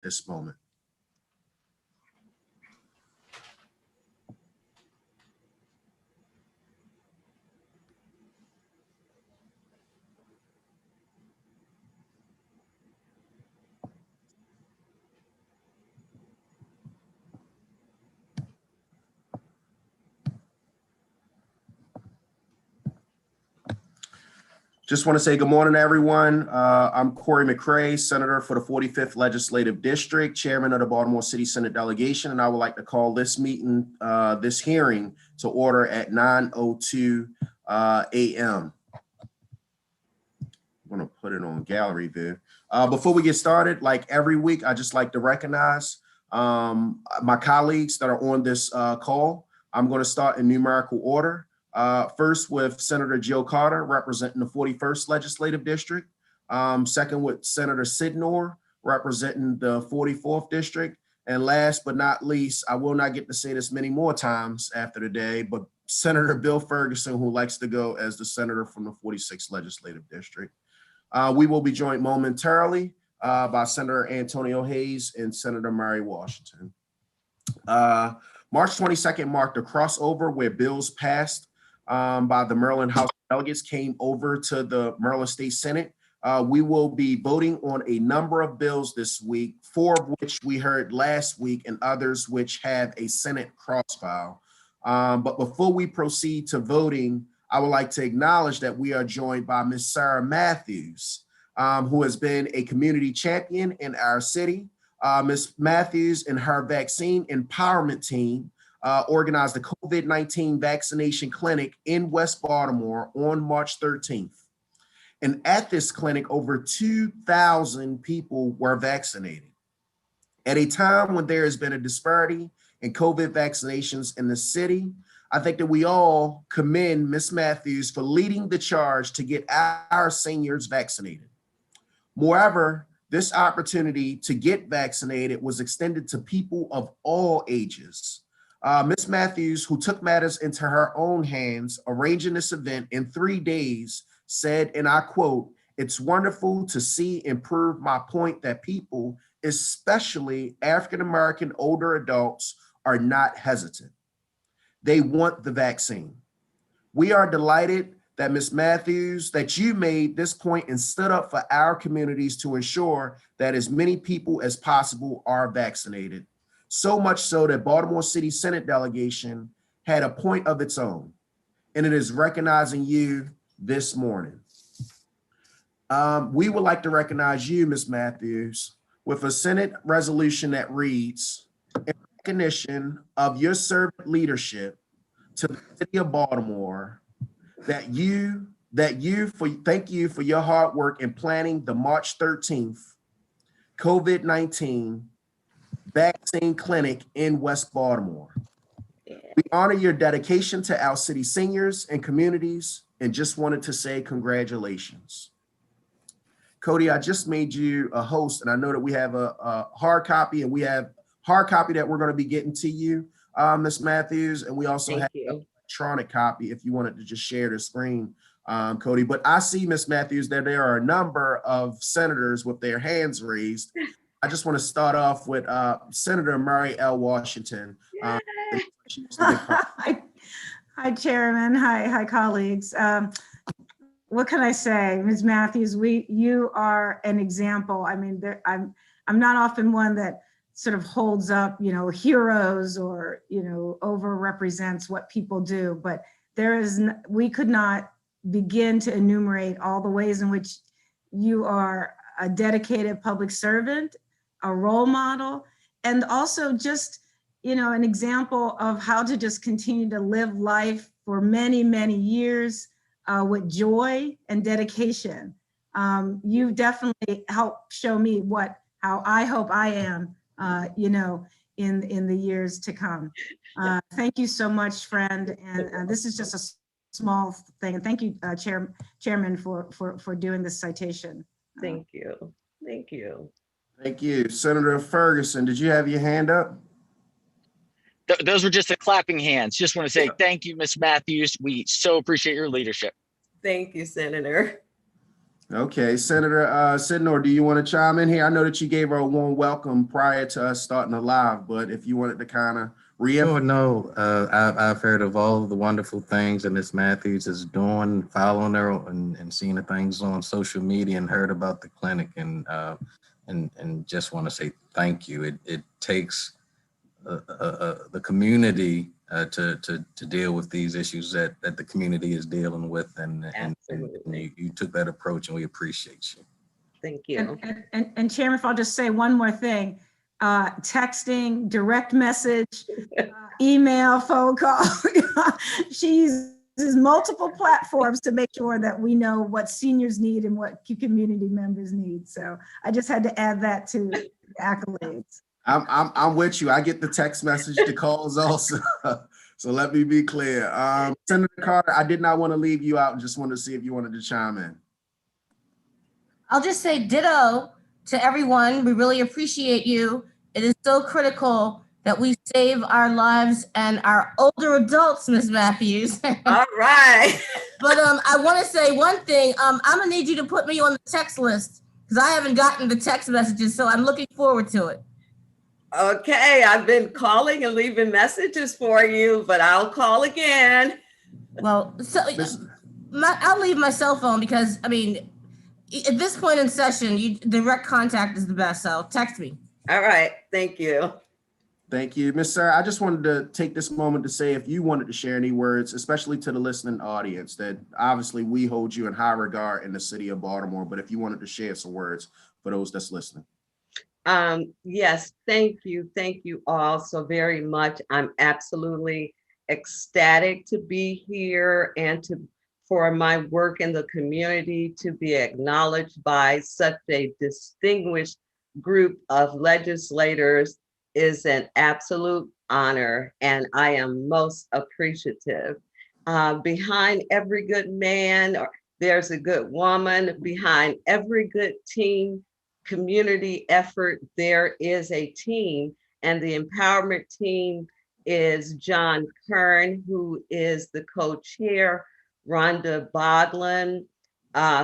this moment. Just want to say good morning, everyone. I'm Corey McCray, Senator for the 45th Legislative District, Chairman of the Baltimore City Senate Delegation, and I would like to call this meeting, this hearing to order at 9:02 a.m. I'm going to put it on gallery view. Before we get started, like every week, I just like to recognize my colleagues that are on this call. I'm going to start in numerical order. First with Senator Jill Carter, representing the 41st Legislative District. Second with Senator Sidnor, representing the 44th District. And last but not least, I will not get to say this many more times after the day, but Senator Bill Ferguson, who likes to go as the senator from the 46th Legislative District. We will be joined momentarily by Senator Antonio Hayes and Senator Mary Washington. March 22nd marked a crossover where bills passed by the Maryland House of Delegates came over to the Maryland State Senate. We will be voting on a number of bills this week, 4 of which we heard last week and others which have a Senate cross-file. But before we proceed to voting, I would like to acknowledge that we are joined by Ms. Sarah Matthews, who has been a community champion in our city. Ms. Matthews and her vaccine empowerment team organized the COVID-19 vaccination clinic in West Baltimore on March 13th. And at this clinic, over 2,000 people were vaccinated. At a time when there has been a disparity in COVID vaccinations in the city, I think that we all commend Ms. Matthews for leading the charge to get our seniors vaccinated. Moreover, this opportunity to get vaccinated was extended to people of all ages. Ms. Matthews, who took matters into her own hands, arranging this event in 3 days, said, and I quote, "It's wonderful to see and prove my point that people, especially African-American older adults, are not hesitant. They want the vaccine. We are delighted that Ms. Matthews, that you made this point and stood up for our communities to ensure that as many people as possible are vaccinated. So much so that Baltimore City Senate delegation had a point of its own, and it is recognizing you this morning. We would like to recognize you, Ms. Matthews, with a Senate resolution that reads, in recognition of your servant leadership to the city of Baltimore, thank you for your hard work in planning the March 13th COVID-19 vaccine clinic in West Baltimore. We honor your dedication to our city seniors and communities and just wanted to say congratulations. Cody, I just made you a host, and I know that we have a hard copy, and we have hard copy that we're going to be getting to you, Ms. Matthews, and we also have an electronic copy if you wanted to just share the screen, Cody. But I see, Ms. Matthews, that there are a number of senators with their hands raised. I just want to start off with Senator Mary L. Washington. Hi, Chairman. Hi, colleagues. What can I say, Ms. Matthews? You are an example. I mean, I'm not often one that sort of holds up, heroes or over represents what people do, but we could not begin to enumerate all the ways in which you are a dedicated public servant, a role model, and also just an example of how to just continue to live life for many, many years with joy and dedication. You've definitely helped show me how I hope I am, in the years to come. Thank you so much, friend. And this is just a small thing. And thank you, Chairman, for doing this citation. Thank you. Thank you. Thank you. Senator Ferguson, did you have your hand up? Those were just the clapping hands. Just want to say thank you, Ms. Matthews. We so appreciate your leadership. Thank you, Senator. Okay, Senator Sidnor, do you want to chime in here? I know that you gave her a warm welcome prior to us starting the live, but if you wanted to kind of Oh no, I've heard of all the wonderful things that Miss Matthews is doing, following her and seeing the things on social media, and heard about the clinic, and just want to say thank you. It takes the community to deal with these issues that the community is dealing with, and Absolutely. you took that approach, and we appreciate you. Thank you. And Chairman, if I'll just say one more thing, texting, direct message, email, phone call. She uses multiple platforms to make sure that we know what seniors need and what community members need. So I just had to add that to the accolades. I'm with you. I get the text message, the calls also. So let me be clear. Senator Carter, I did not want to leave you out and just wanted to see if you wanted to chime in. I'll just say ditto to everyone. We really appreciate you. It is so critical that we save our lives and our older adults, Ms. Matthews. All right. But I want to say one thing. I'm gonna need you to put me on the text list because I haven't gotten the text messages, so I'm looking forward to it. Okay, I've been calling and leaving messages for you, but I'll call again. Well, so I'll leave my cell phone because, I mean, at this point in session, direct contact is the best, so text me. All right, thank you. Thank you, Ms. Sarah. I just wanted to take this moment to say if you wanted to share any words, especially to the listening audience, that obviously we hold you in high regard in the city of Baltimore, but if you wanted to share some words for those that's listening. Yes, thank you. Thank you all so very much. I'm absolutely ecstatic to be here and for my work in the community to be acknowledged by such a distinguished group of legislators is an absolute honor, and I am most appreciative. Behind every good man, there's a good woman. Behind every good team, community effort, there is a team, and the empowerment team is John Kern, who is the co-chair, Rhonda Boglin,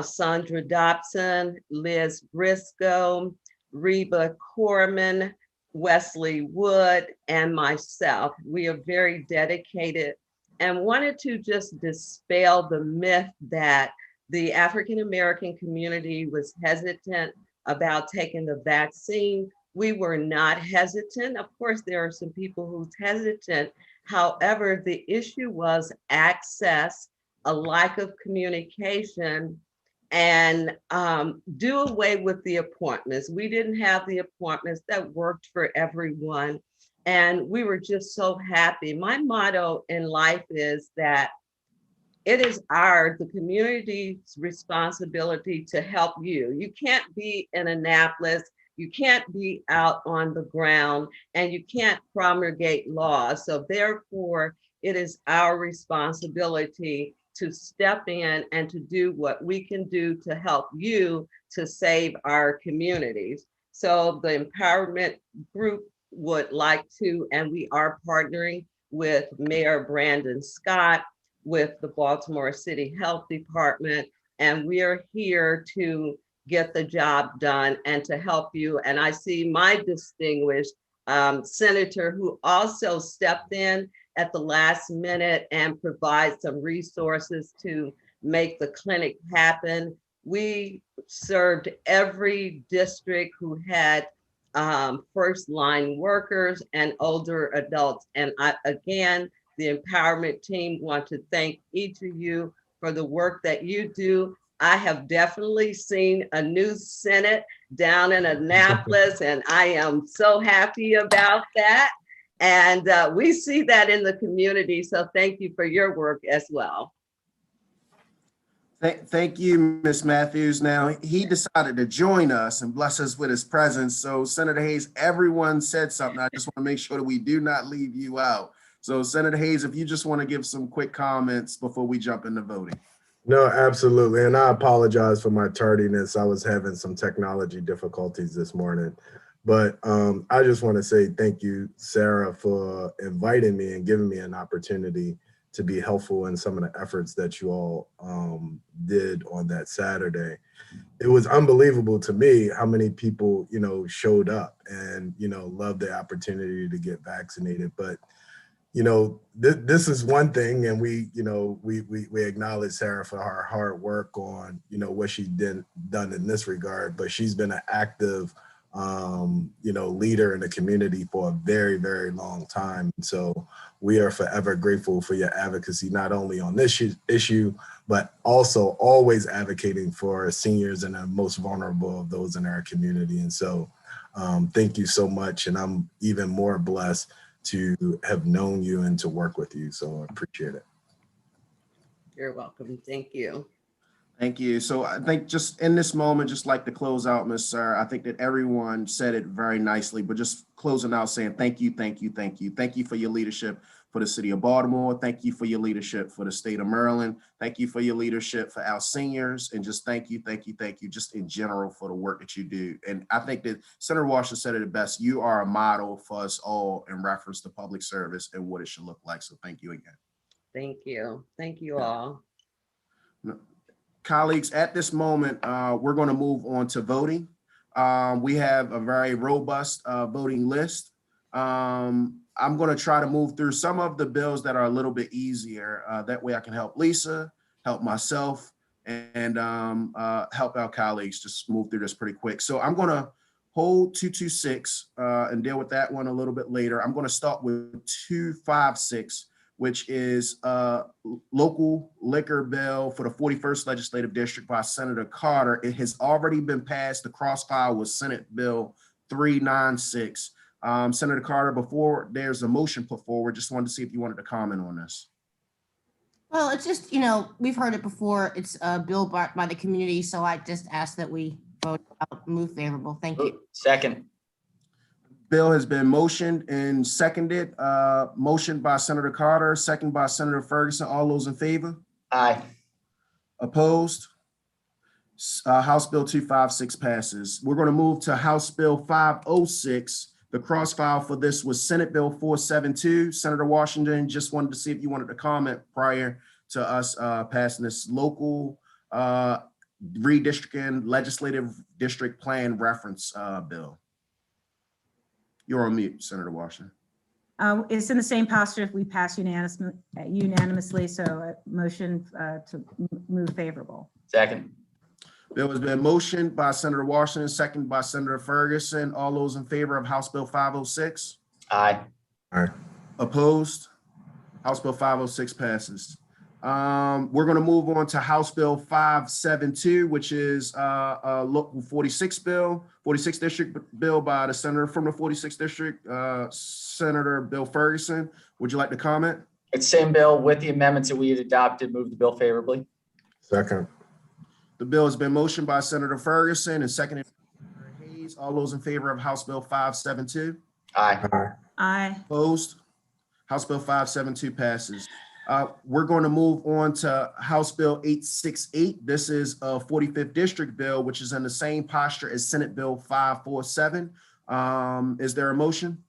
Sandra Dobson, Liz Briscoe, Reba Corman, Wesley Wood, and myself. We are very dedicated and wanted to just dispel the myth that the African American community was hesitant about taking the vaccine. We were not hesitant. Of course, there are some people who's hesitant. However, the issue was access, a lack of communication, and do away with the appointments. We didn't have the appointments that worked for everyone. And we were just so happy. My motto in life is that it is the community's responsibility to help you. You can't be in Annapolis, you can't be out on the ground, and you can't promulgate laws. So therefore, it is our responsibility to step in and to do what we can do to help you to save our communities. So the empowerment group would like to, and we are partnering with Mayor Brandon Scott, with the Baltimore City Health Department, and we are here to get the job done and to help you. And I see my distinguished senator who also stepped in at the last minute and provide some resources to make the clinic happen. We served every district who had first line workers and older adults. And again, the empowerment team want to thank each of you for the work that you do. I have definitely seen a new Senate down in Annapolis, and I am so happy about that. And we see that in the community. So thank you for your work as well. Thank you, Ms. Matthews. Now, he decided to join us and bless us with his presence. So Senator Hayes, everyone said something. I just want to make sure that we do not leave you out. So Senator Hayes, if you just want to give some quick comments before we jump into voting. No, absolutely. And I apologize for my tardiness. I was having some technology difficulties this morning. But I just want to say thank you, Sarah, for inviting me and giving me an opportunity to be helpful in some of the efforts that you all did on that Saturday. It was unbelievable to me how many people, showed up and, loved the opportunity to get vaccinated. But, this is one thing, and we acknowledge Sarah for her hard work on, what she done in this regard, but she's been an active leader in the community for a very, very long time. So we are forever grateful for your advocacy, not only on this issue, but also always advocating for seniors and the most vulnerable of those in our community. And so thank you so much. And I'm even more blessed to have known you and to work with you. So I appreciate it. You're welcome. Thank you. Thank you. So I think just in this moment, just like to close out, Ms. Sarah, I think that everyone said it very nicely, but just closing out saying thank you, thank you, thank you. Thank you for your leadership for the city of Baltimore. Thank you for your leadership for the state of Maryland. Thank you for your leadership for our seniors. And just thank you, just in general for the work that you do. And I think that Senator Washington said it the best. You are a model for us all in reference to public service and what it should look like. So thank you again. Thank you. Thank you all. Colleagues, at this moment, we're going to move on to voting. We have a very robust voting list. I'm going to try to move through some of the bills that are a little bit easier. That way I can help Lisa, help myself, and help our colleagues just move through this pretty quick. So I'm going to hold 226 and deal with that one a little bit later. I'm going to start with 256, which is a local liquor bill for the 41st Legislative District by Senator Carter. It has already been passed. The cross-file was Senate Bill 396. Senator Carter, before there's a motion put forward, just wanted to see if you wanted to comment on this. Well, it's just, we've heard it before. It's a bill by the community. So I just ask that we vote out, move favorable. Thank you. Second. Bill has been motioned and seconded. Motion by Senator Carter, second by Senator Ferguson. All those in favor? Aye. Opposed? House Bill 256 passes. We're going to move to House Bill 506. The cross-file for this was Senate Bill 472. Senator Washington, just wanted to see if you wanted to comment prior to us passing this local redistricting legislative district plan reference bill. You're on mute, Senator Washington. It's in the same posture if we pass unanimously, so a motion to move favorable. Second. Bill has been motioned by Senator Washington, second by Senator Ferguson. All those in favor of House Bill 506? Aye. Aye. Opposed? House Bill 506 passes. We're going to move on to House Bill 572, which is a local 46 district bill by the senator from the 46th district, Senator Bill Ferguson. Would you like to comment? It's same bill with the amendments that we had adopted. Move the bill favorably. Second. The bill has been motioned by Senator Ferguson and seconded by Senator Hayes. All those in favor of House Bill 572? Aye. Aye. Aye. Opposed? House Bill 572 passes. We're going to move on to House Bill 868. This is a 45th district bill, which is in the same posture as Senate Bill 547. Is there a motion?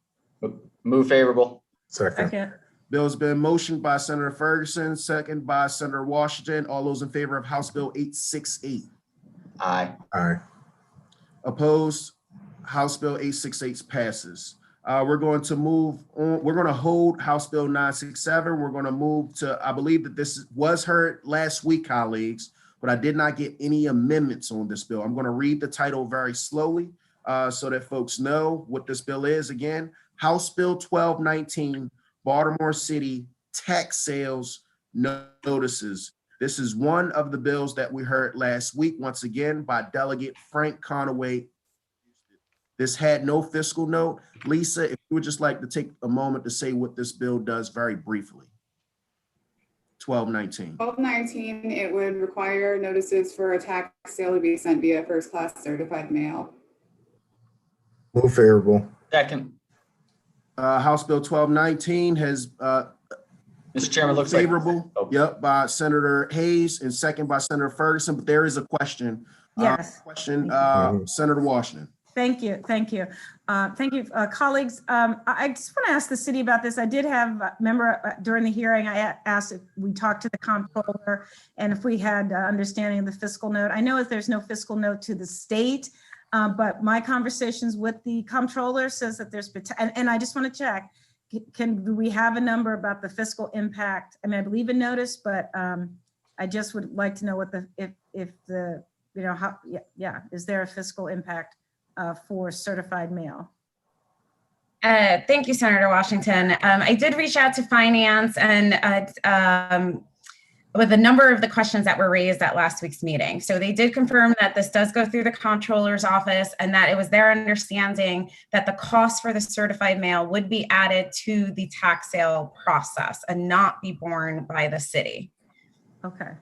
Move favorable. Second. Second. Bill's been motioned by Senator Ferguson, second by Senator Washington. All those in favor of House Bill 868? Aye. Aye. Opposed? House Bill 868 passes. We're going to move on. We're going to hold House Bill 967. We're going to move to, I believe that this was heard last week, colleagues, but I did not get any amendments on this bill. I'm going to read the title very slowly so that folks know what this bill is. Again, House Bill 1219, Baltimore City tax sales notices. This is one of the bills that we heard last week, once again, by Delegate Frank Conaway. This had no fiscal note. Lisa, if you would just like to take a moment to say what this bill does very briefly. 1219. 1219, it would require notices for a tax sale to be sent via first-class certified mail. Move favorable. Second. House Bill 1219 has Mr. Chairman, looks favorable, like. yep, by Senator Hayes and second by Senator Ferguson, but there is a question. Yes. Senator Washington. Thank you. Thank you. Thank you, colleagues. I just want to ask the city about this. I did have, remember during the hearing, I asked if we talked to the comptroller and if we had understanding of the fiscal note. I know that there's no fiscal note to the state, but my conversations with the comptroller says that there's, and I just want to check, do we have a number about the fiscal impact? I mean, I believe in notice, but I just would like to know what the, if the, you know, how, is there a fiscal impact for certified mail? Thank you, Senator Washington. I did reach out to finance and with a number of the questions that were raised at last week's meeting. So they did confirm that this does go through the comptroller's office and that it was their understanding that the cost for the certified mail would be added to the tax sale process and not be borne by the city. Okay.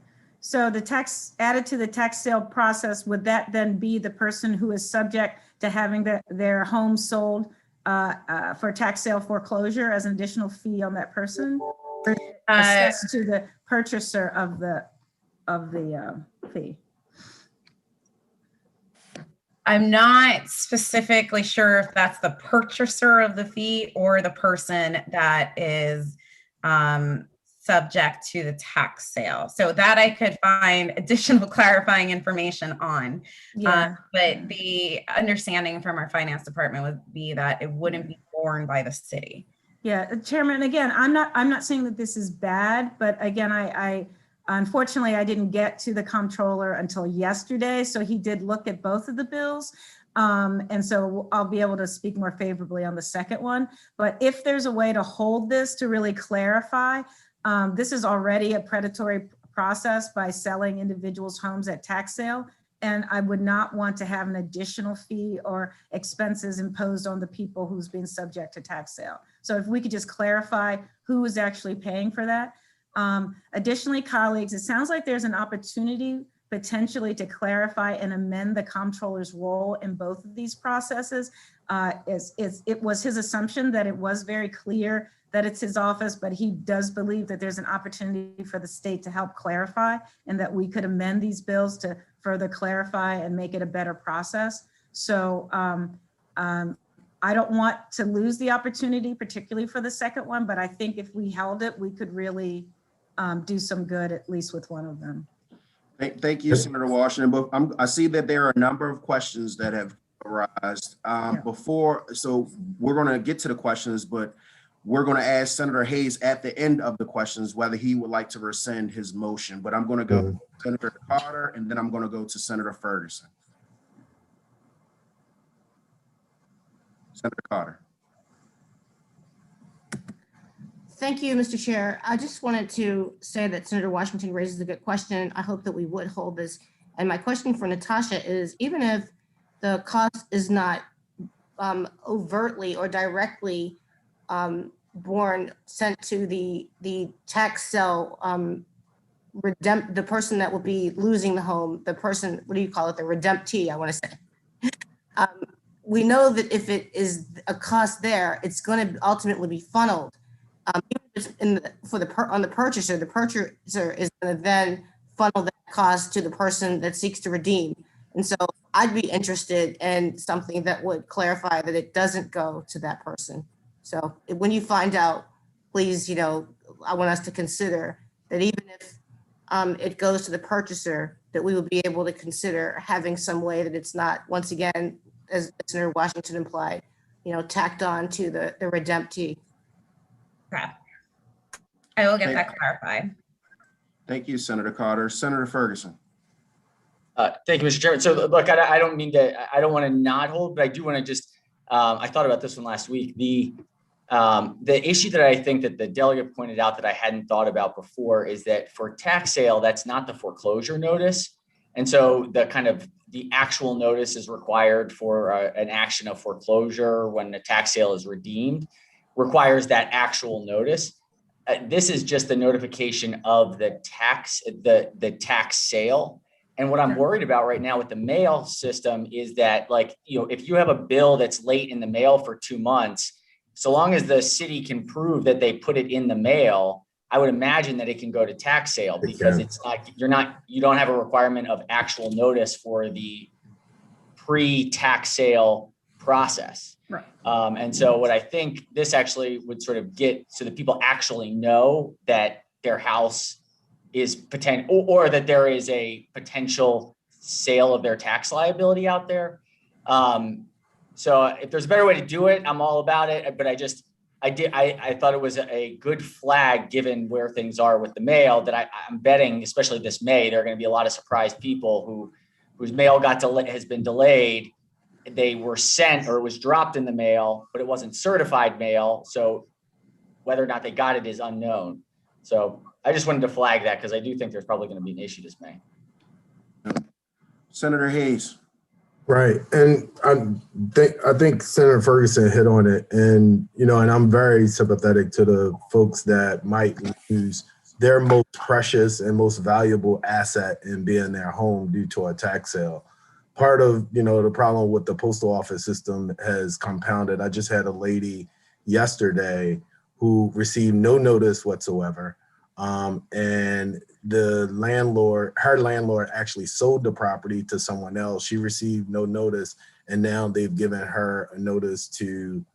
So the tax added to the tax sale process, would that then be the person who is subject to having their home sold for tax sale foreclosure as an additional fee on that person? Or assessed to the purchaser of the fee? I'm not specifically sure if that's the purchaser of the fee or the person that is subject to the tax sale. So that I could find additional clarifying information on. Yeah. But the understanding from our finance department would be that it wouldn't be borne by the city. Yeah, Chairman, again, I'm not saying that this is bad, but again, I unfortunately, I didn't get to the comptroller until yesterday. So he did look at both of the bills. And so I'll be able to speak more favorably on the second one. But if there's a way to hold this to really clarify, this is already a predatory process by selling individuals' homes at tax sale. And I would not want to have an additional fee or expenses imposed on the people who's being subject to tax sale. So if we could just clarify who is actually paying for that. Additionally, colleagues, it sounds like there's an opportunity potentially to clarify and amend the comptroller's role in both of these processes. It was his assumption that it was very clear that it's his office, but he does believe that there's an opportunity for the state to help clarify and that we could amend these bills to further clarify and make it a better process. So I don't want to lose the opportunity, particularly for the second one, but I think if we held it, we could really do some good, at least with one of them. Thank you, Senator Washington. But I see that there are a number of questions that have arisen. So we're going to get to the questions, but we're going to ask Senator Hayes at the end of the questions whether he would like to rescind his motion. But I'm going to go to Senator Carter, and then I'm going to go to Senator Ferguson. Senator Carter. Thank you, Mr. Chair. I just wanted to say that Senator Washington raises a good question. I hope that we would hold this. And my question for Natasha is, even if the cost is not overtly or directly sent to the tax sale, the person that will be losing the home, the person, what do you call it? The redemptee, I want to say. We know that if it is a cost there, it's going to ultimately be funneled. On the purchaser is going to then funnel that cost to the person that seeks to redeem. And so I'd be interested in something that would clarify that it doesn't go to that person. So when you find out, please, I want us to consider that even if it goes to the purchaser, that we would be able to consider having some way that it's not, once again, as Senator Washington implied, tacked on to the redemptee. Okay. I will get that clarified. Thank you, Senator Carter. Senator Ferguson. Thank you, Mr. Chairman. So look, I don't want to not hold, but I do want to just, I thought about this one last week. The issue that I think that the delegate pointed out that I hadn't thought about before is that for tax sale, that's not the foreclosure notice. And so the actual notice is required for an action of foreclosure when the tax sale is redeemed, requires that actual notice. This is just the notification of the tax sale. And what I'm worried about right now with the mail system is that, if you have a bill that's late in the mail for 2 months, so long as the city can prove that they put it in the mail, I would imagine that it can go to tax sale because it's not, you don't have a requirement of actual notice for the pre-tax sale process. Right. And so what I think this actually would sort of get so that people actually know that their house is potential, or that there is a potential sale of their tax liability out there. So if there's a better way to do it, I'm all about it. But I thought it was a good flag given where things are with the mail, that I'm betting, especially this May, there are going to be a lot of surprised people whose mail has been delayed. They were sent, or it was dropped in the mail, but it wasn't certified mail. So whether or not they got it is unknown. So I just wanted to flag that because I do think there's probably going to be an issue this May. Senator Hayes. Right. And I think Senator Ferguson hit on it. And, and I'm very sympathetic to the folks that might lose their most precious and most valuable asset in being their home due to a tax sale. Part of, the problem with the postal office system has compounded. I just had a lady yesterday who received no notice whatsoever. And her landlord actually sold the property to someone else. She received no notice, and now they've given her a notice to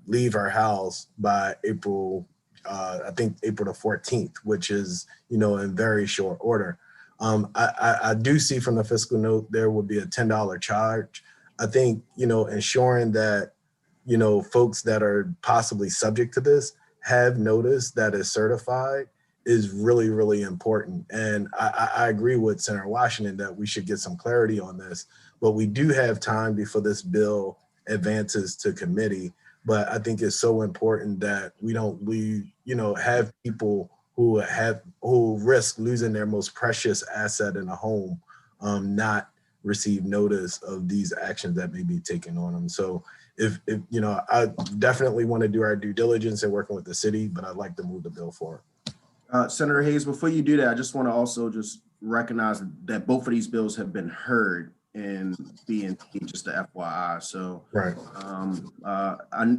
leave her house by April the 14th, which is, in very short order. I do see from the fiscal note there will be a $10 charge. I think, ensuring that, folks that are possibly subject to this have notice that is certified is really, really important. And I agree with Senator Washington that we should get some clarity on this, but we do have time before this bill advances to committee. But I think it's so important that we don't have people who risk losing their most precious asset in a home, not receive notice of these actions that may be taken on them. So if I definitely want to do our due diligence in working with the city, but I'd like to move the bill forward. Senator Hayes, before you do that, I just want to also just recognize that both of these bills have been heard in B&T, just a FYI. So right.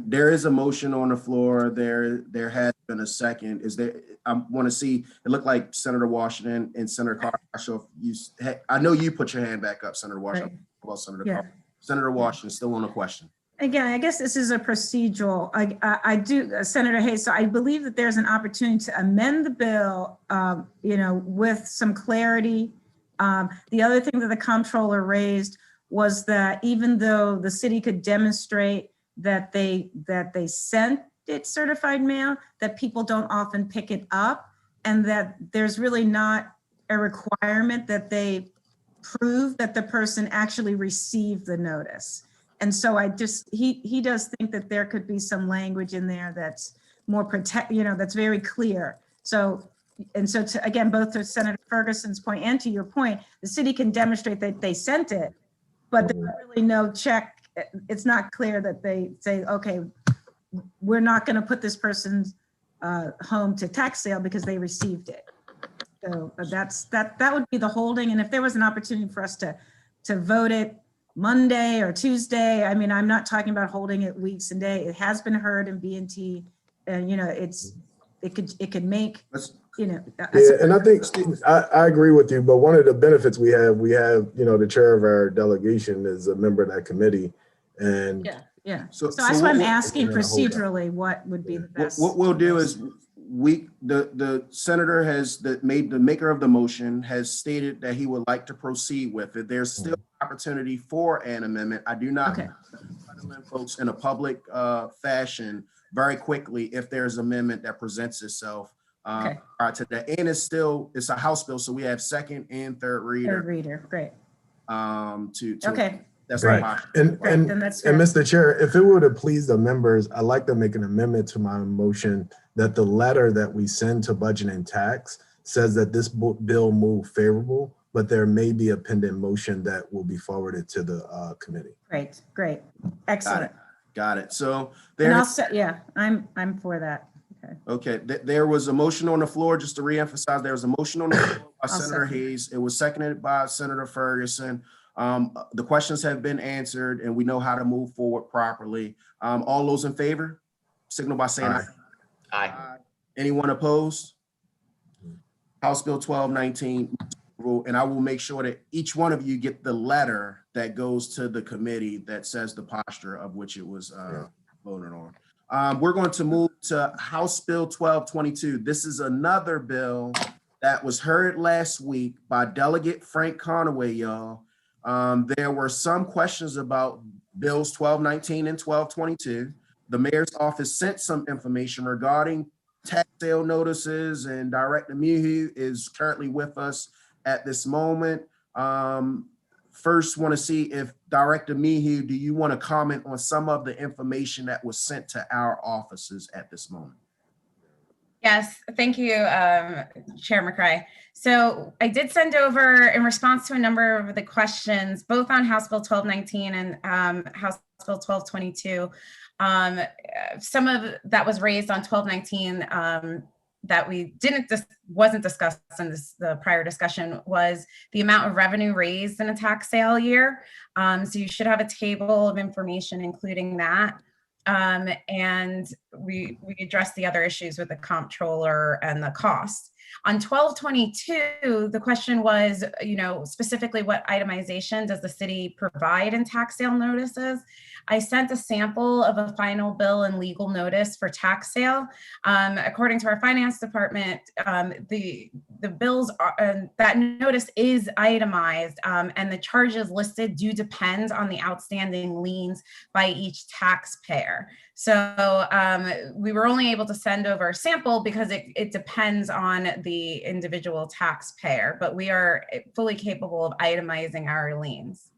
There is a motion on the floor. There has been a second. I want to see, it looked like Senator Washington and Senator Carr. I know you put your hand back up, Senator Washington. Right. Well, Senator Carr. Senator Washington, still on the question. Again, I guess this is a procedural. I do, Senator Hayes, so I believe that there's an opportunity to amend the bill, with some clarity. The other thing that the comptroller raised was that even though the city could demonstrate that they sent it certified mail, that people don't often pick it up, and that there's really not a requirement that they prove that the person actually received the notice. And so he does think that there could be some language in there that's more that's very clear. So again, both to Senator Ferguson's point and to your point, the city can demonstrate that they sent it, but there's really no check. It's not clear that they say, okay, we're not going to put this person's home to tax sale because they received it. So that would be the holding. And if there was an opportunity for us to vote it Monday or Tuesday, I mean, I'm not talking about holding it weeks and days. It has been heard in B&T, and it could make. Yeah, and I think I agree with you, but one of the benefits we have, the chair of our delegation is a member of that committee, and yeah. So that's why I'm asking procedurally what would be the best. What we'll do is the senator the maker of the motion has stated that he would like to proceed with it. There's still opportunity for an amendment. I do not recommend folks in a public fashion very quickly if there's an amendment that presents itself. To that, and it's a House bill, so we have second and third reader. Great. That's right. And Mr. Chair, if it were to please the members, I'd like to make an amendment to my motion that the letter that we send to Budget and Tax says that this bill moved favorable, but there may be a pending motion that will be forwarded to the committee. Great, excellent. Got it. So I'm for that. Okay, there was a motion on the floor. Just to reemphasize, there was a motion on the floor by Senator Hayes. It was seconded by Senator Ferguson. The questions have been answered, and we know how to move forward properly. All those in favor, signal by saying aye. Aye. Anyone opposed? House Bill 1219 and I will make sure that each one of you get the letter that goes to the committee that says the posture of which it was voted on. We're going to move to House Bill 1222. This is another bill that was heard last week by Delegate Frank Conaway, y'all. There were some questions about bills 1219 and 1222. The mayor's office sent some information regarding tax sale notices, and Director Mihu is currently with us at this moment. First, want to see if Director Mihu, do you want to comment on some of the information that was sent to our offices at this moment? Yes, thank you, Chair McCray. So I did send over, in response to a number of the questions, both on House Bill 1219 and House Bill 1222, some of that was raised on 1219 that wasn't discussed in the prior discussion was the amount of revenue raised in a tax sale year. So you should have a table of information including that. And we addressed the other issues with the comptroller and the cost. On 1222, the question was, specifically what itemization does the city provide in tax sale notices? I sent a sample of a final bill and legal notice for tax sale. According to our finance department, the bills are, that notice is itemized, and the charges listed do depend on the outstanding liens by each taxpayer. So we were only able to send over a sample because it depends on the individual taxpayer, but we are fully capable of itemizing our liens.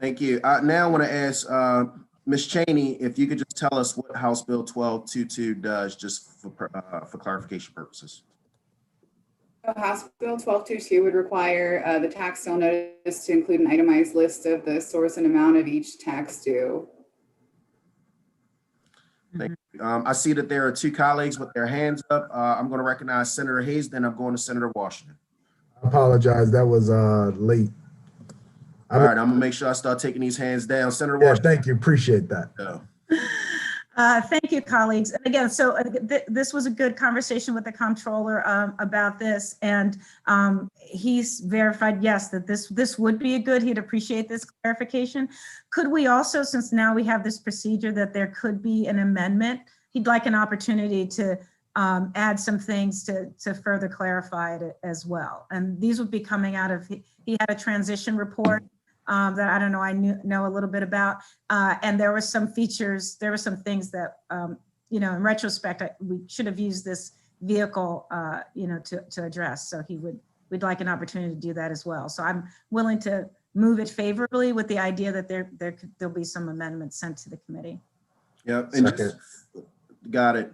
Thank you. Now I want to ask Ms. Cheney if you could just tell us what House Bill 1222 does, just for clarification purposes. House Bill 1222 would require the tax sale notice to include an itemized list of the source and amount of each tax due. Thank you. I see that there are two colleagues with their hands up. I'm going to recognize Senator Hayes, then I'm going to Senator Washington. I apologize. That was late. All right, I'm gonna make sure I start taking these hands down. Senator Yeah, Washington. thank you. Appreciate that. Thank you, colleagues. And again, so this was a good conversation with the comptroller about this, and he's verified, yes, that this would be he'd appreciate this clarification. Could we also, since now we have this procedure that there could be an amendment, he'd like an opportunity to add some things to further clarify it as well. And these would be coming out of, he had a transition report that I don't know, I know a little bit about. And there were some features, there were some things that, in retrospect, we should have used this vehicle, to address. So we'd like an opportunity to do that as well. So I'm willing to move it favorably with the idea that there'll be some amendments sent to the committee. Yep, and got it.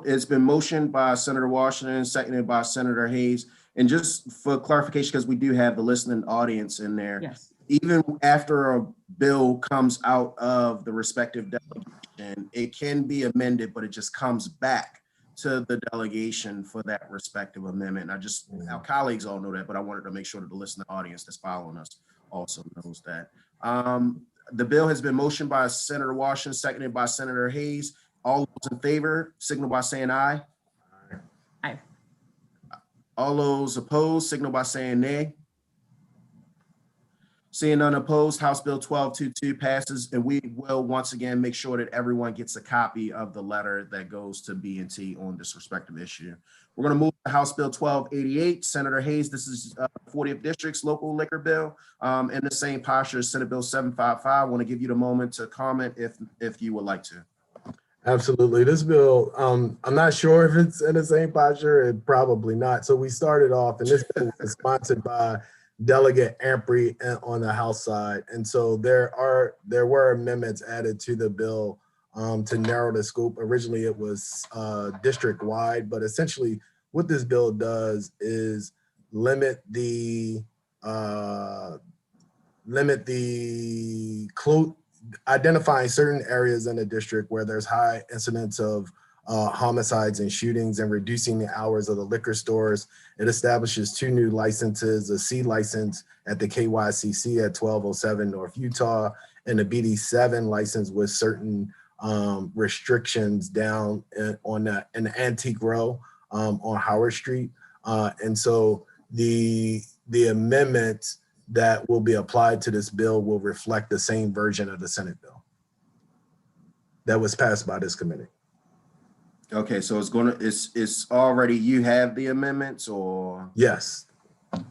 It's been motioned by Senator Washington, seconded by Senator Hayes. And just for clarification, because we do have the listening audience in there. Yes. Even after a bill comes out of the respective delegation, it can be amended, but it just comes back to the delegation for that respective amendment. And our colleagues all know that, but I wanted to make sure that the listening audience that's following us also knows that. The bill has been motioned by Senator Washington, seconded by Senator Hayes. All those in favor, signal by saying aye. Aye. All those opposed, signal by saying nay. Seeing none opposed, House Bill 1222 passes, and we will once again make sure that everyone gets a copy of the letter that goes to B&T on this respective issue. We're going to move to House Bill 1288. Senator Hayes, this is 40th District's local liquor bill in the same posture as Senate Bill 755. I want to give you the moment to comment if you would like to. Absolutely. This bill, I'm not sure if it's in the same posture, probably not. So we started off, and this bill was sponsored by Delegate Ampry on the House side. And so there were amendments added to the bill to narrow the scope. Originally it was district wide, but essentially what this bill does is limit identifying certain areas in the district where there's high incidence of homicides and shootings, and reducing the hours of the liquor stores. It establishes 2 new licenses, a C license at the KYCC at 1207 North Utah, and a BD7 license with certain restrictions down in the Antique Row on Howard Street. And so the amendments that will be applied to this bill will reflect the same version of the Senate bill that was passed by this committee. Okay, so it's already, you have the amendments or? Yes.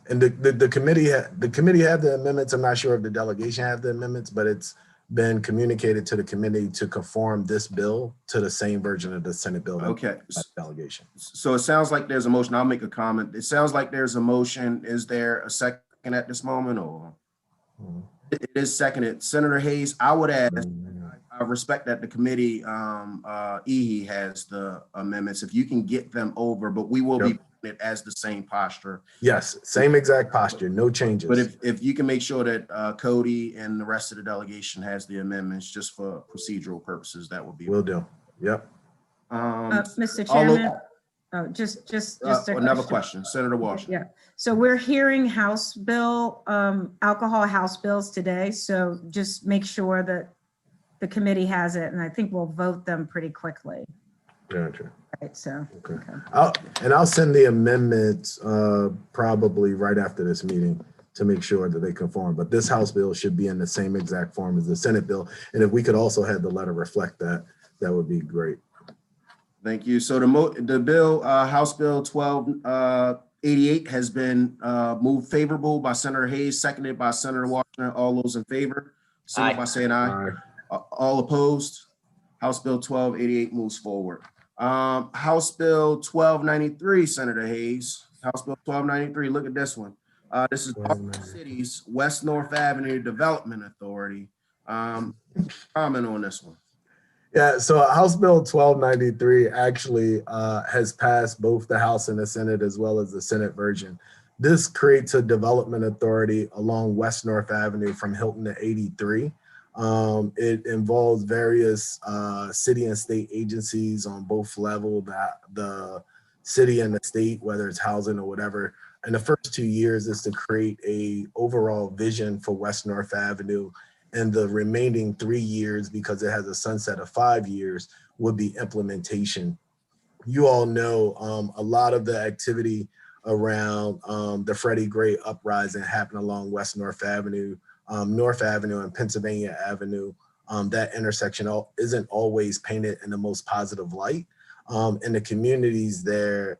And the committee had the amendments. I'm not sure if the delegation have the amendments, but it's been communicated to the committee to conform this bill to the same version of the Senate bill. Okay. Delegation. So it sounds like there's a motion. I'll make a comment. It sounds like there's a motion. Is there a second at this moment or? It is seconded. Senator Hayes, I would ask, I respect that the committee, EHE has the amendments. If you can get them over, but we will be putting it as the same posture. Yes, same exact posture, no changes. But if you can make sure that Cody and the rest of the delegation has the amendments just for procedural purposes, that would be. Will do. Yep. Mr. Chairman, just another question, Senator Washington. Yeah. So we're hearing House bill, alcohol House bills today. So just make sure that the committee has it, and I think we'll vote them pretty quickly. Gotcha. Right. So. Okay. I'll send the amendments probably right after this meeting to make sure that they conform. But this House bill should be in the same exact form as the Senate bill. And if we could also have the letter reflect that, that would be great. Thank you. So the bill, House Bill 1288 has been moved favorable by Senator Hayes, seconded by Senator Washington. All those in favor, signify by saying aye. All opposed? House Bill 1288 moves forward. House Bill 1293, Senator Hayes. House Bill 1293, look at this one. This is Baltimore City's West North Avenue Development Authority. Comment on this one. Yeah, so House Bill 1293 actually has passed both the House and the Senate, as well as the Senate version. This creates a development authority along West North Avenue from Hilton to 83. It involves various city and state agencies on both levels, the city and the state, whether it's housing or whatever. And the first 2 years is to create a overall vision for West North Avenue. And the remaining 3 years, because it has a sunset of 5 years, would be implementation. You all know a lot of the activity around the Freddie Gray uprising happened along West North Avenue, and Pennsylvania Avenue. That intersection isn't always painted in the most positive light. And the communities there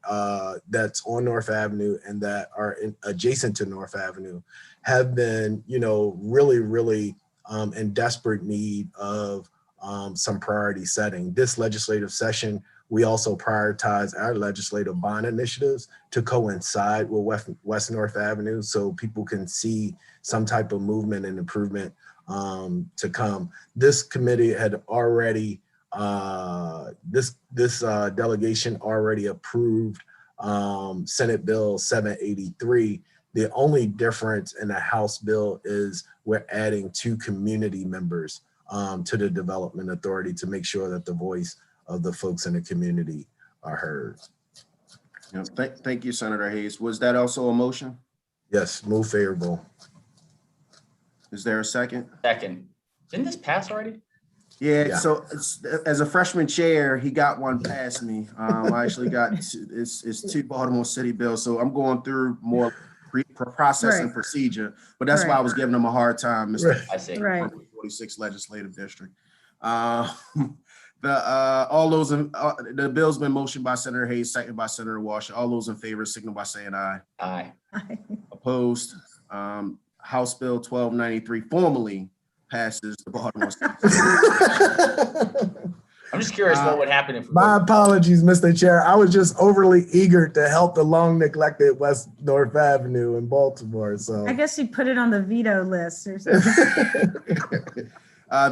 that's on North Avenue and that are adjacent to North Avenue have been, really in desperate need of some priority setting. This legislative session, we also prioritize our legislative bond initiatives to coincide with West North Avenue so people can see some type of movement and improvement to come. This committee had already, this delegation already approved Senate Bill 783. The only difference in the House bill is we're adding 2 community members to the Development Authority to make sure that the voice of the folks in the community are heard. Yeah, thank you, Senator Hayes. Was that also a motion? Yes, move favorable. Is there a second? Second. Didn't this pass already? Yeah. So as a freshman chair, he got one past me. I actually got it's 2 Baltimore City bills, so I'm going through more process and procedure, but that's why I was giving him a hard time, Mr. I see. 46th Legislative District. The bill's been motioned by Senator Hayes, seconded by Senator Washington. All those in favor signal by saying aye. Aye. Opposed? House Bill 1293 formally passes the Baltimore City. I'm just curious what would happen if. My apologies, Mr. Chair. I was just overly eager to help the long neglected West North Avenue in Baltimore. So I guess you put it on the veto list or something.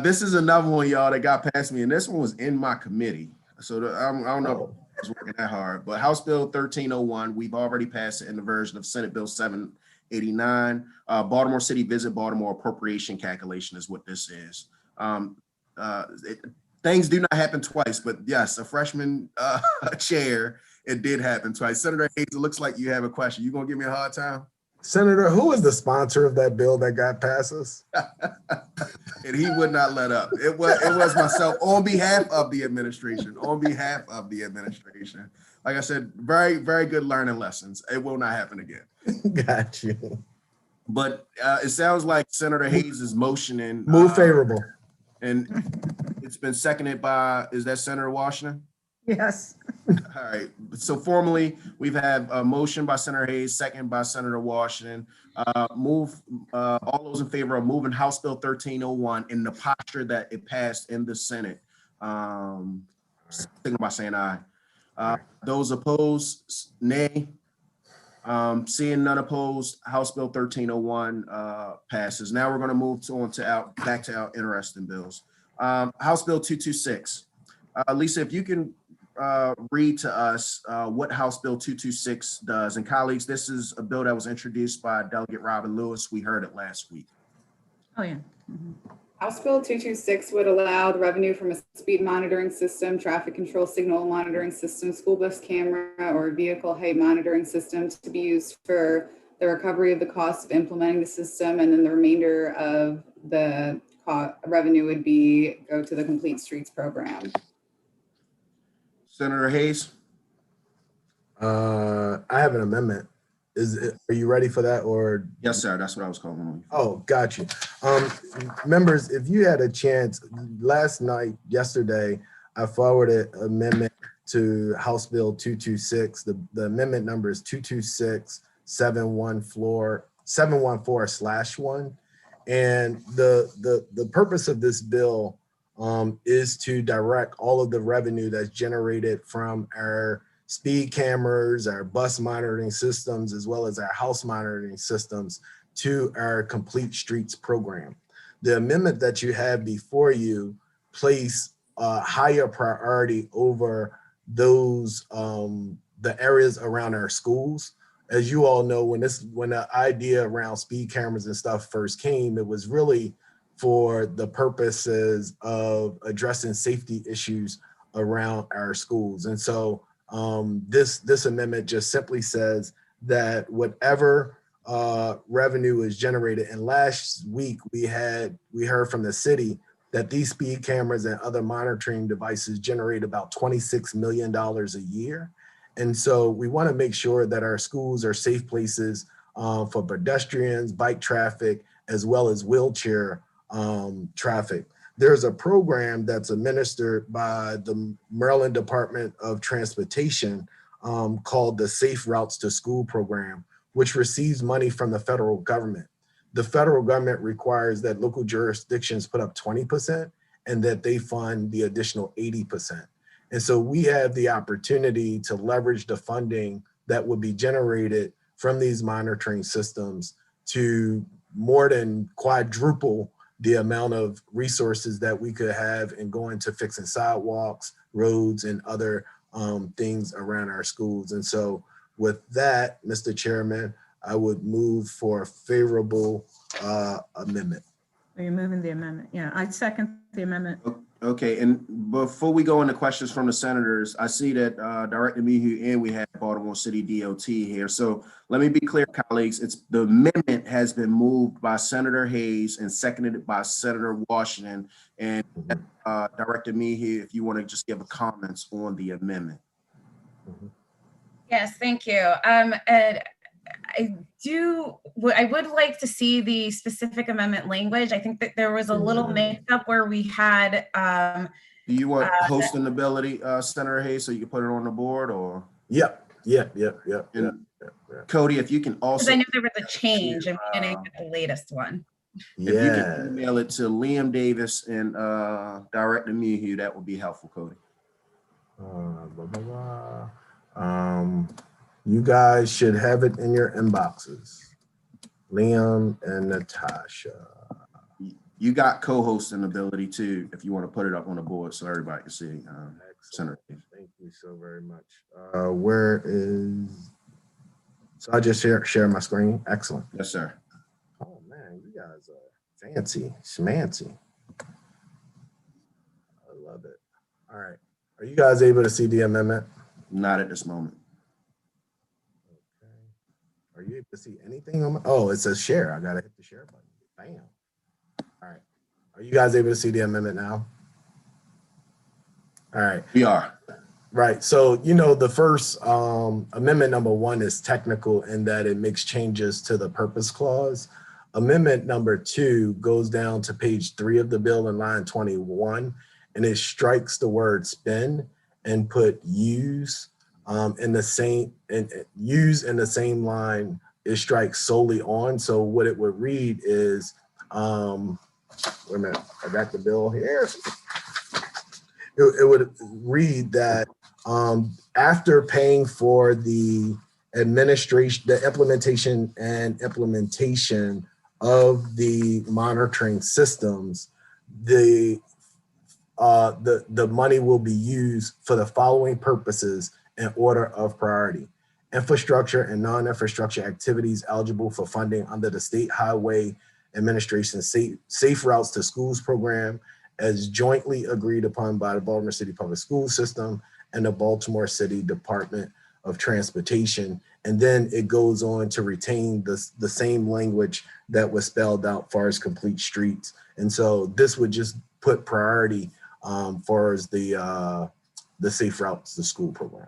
This is another one, y'all, that got past me, and this one was in my committee. So I don't know if I was working that hard, but House Bill 1301, we've already passed it in the version of Senate Bill 789. Baltimore City Visit Baltimore appropriation calculation is what this is. Things do not happen twice, but yes, a freshman chair, it did happen twice. Senator Hayes, it looks like you have a question. You gonna give me a hard time? Senator, who is the sponsor of that bill that got passes? And he would not let up. It was myself on behalf of the administration. Like I said, very, very good learning lessons. It will not happen again. Got you. But it sounds like Senator Hayes is motioning. Move favorable. And it's been seconded by, is that Senator Washington? Yes. All right, so formally, we've had a motion by Senator Hayes, second by Senator Washington. All those in favor of moving House Bill 1301 in the posture that it passed in the Senate, signal by saying aye. Those opposed, nay. Seeing none opposed, House Bill 1301 passes. Now we're going to move back to our interesting bills. House Bill 226. Lisa, if you can read to us what House Bill 226 does. And colleagues, this is a bill that was introduced by Delegate Robin Lewis. We heard it last week. Oh, yeah. House Bill 226 would allow the revenue from a speed monitoring system, traffic control signal monitoring system, school bus camera, or vehicle height monitoring system to be used for the recovery of the cost of implementing the system, and then the remainder of the revenue would go to the Complete Streets program. Senator Hayes? I have an amendment. Are you ready for that, or? Yes, sir. That's what I was calling on. Oh, got you. Members, if you had a chance yesterday, I forwarded an amendment to House Bill 226. The amendment number is 226-714/1. And the purpose of this bill is to direct all of the revenue that's generated from our speed cameras, our bus monitoring systems, as well as our house monitoring systems to our Complete Streets program. The amendment that you have before you place a higher priority over those, the areas around our schools. As you all know, when the idea around speed cameras and stuff first came, it was really for the purposes of addressing safety issues around our schools. And so this amendment just simply says that whatever revenue is generated, and last week we heard from the city that these speed cameras and other monitoring devices generate about $26 million a year. And so we want to make sure that our schools are safe places for pedestrians, bike traffic, as well as wheelchair traffic. There's a program that's administered by the Maryland Department of Transportation called the Safe Routes to School program, which receives money from the federal government. The federal government requires that local jurisdictions put up 20% and that they fund the additional 80%. And so we have the opportunity to leverage the funding that would be generated from these monitoring systems to more than quadruple the amount of resources that we could have in going to fixing sidewalks, roads, and other things around our schools. And so with that, Mr. Chairman, I would move for a favorable amendment. Are you moving the amendment? Yeah, I second the amendment. Okay, and before we go into questions from the senators, I see that Director Mihu and we have Baltimore City DOT here. So let me be clear, colleagues. The amendment has been moved by Senator Hayes and seconded by Senator Washington. And Director Mihu, if you want to just give a comments on the amendment. Yes, thank you. I would like to see the specific amendment language. I think that there was a little mix-up where we had. Do you want hosting ability, Senator Hayes, so you can put it on the board, or? Yep. Cody, if you can also. Because I knew there was a change and we didn't get the latest one. If you can email it to Liam Davis and Director Mihu, that would be helpful, Cody. You guys should have it in your inboxes. Liam and Natasha. You got co-hosting ability too, if you want to put it up on the board so everybody can see. Senator. Thank you so very much. Where is, so I just share my screen. Excellent. Yes, sir. Oh man, you guys are fancy, schmancy. I love it. All right. Are you guys able to see the amendment? Not at this moment. Okay. Are you able to see anything on my, oh, it says share. I gotta hit the share button. Bam. All right. Are you guys able to see the amendment now? All right. We are. Right. So, the first amendment number 1 is technical in that it makes changes to the purpose clause. Amendment number 2 goes down to page 3 of the bill in line 21, and it strikes the word spend and put use in the same line. It strikes solely on. So what it would read is, wait a minute, I got the bill here. It would read that after paying for the administration, the implementation of the monitoring systems, the money will be used for the following purposes in order of priority: infrastructure and non-infrastructure activities eligible for funding under the State Highway Administration Safe Routes to Schools program, as jointly agreed upon by the Baltimore City Public School System and the Baltimore City Department of Transportation. And then it goes on to retain the same language that was spelled out far as complete streets. And so this would just put priority far as the Safe Routes to School program.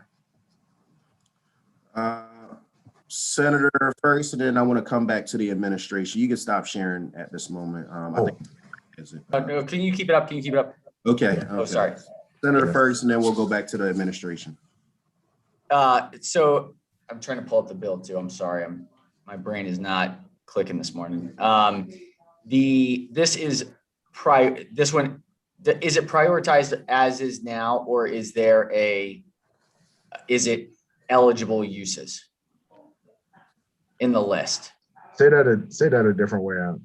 Senator Ferguson, then I want to come back to the administration. You can stop sharing at this moment. I think. No, can you keep it up? Can you keep it up? Okay. Oh, sorry. Senator Ferguson, then we'll go back to the administration. So I'm trying to pull up the bill too. I'm sorry. My brain is not clicking this morning. Is it prioritized as is now, or is it eligible uses in the list? Say that a different way out.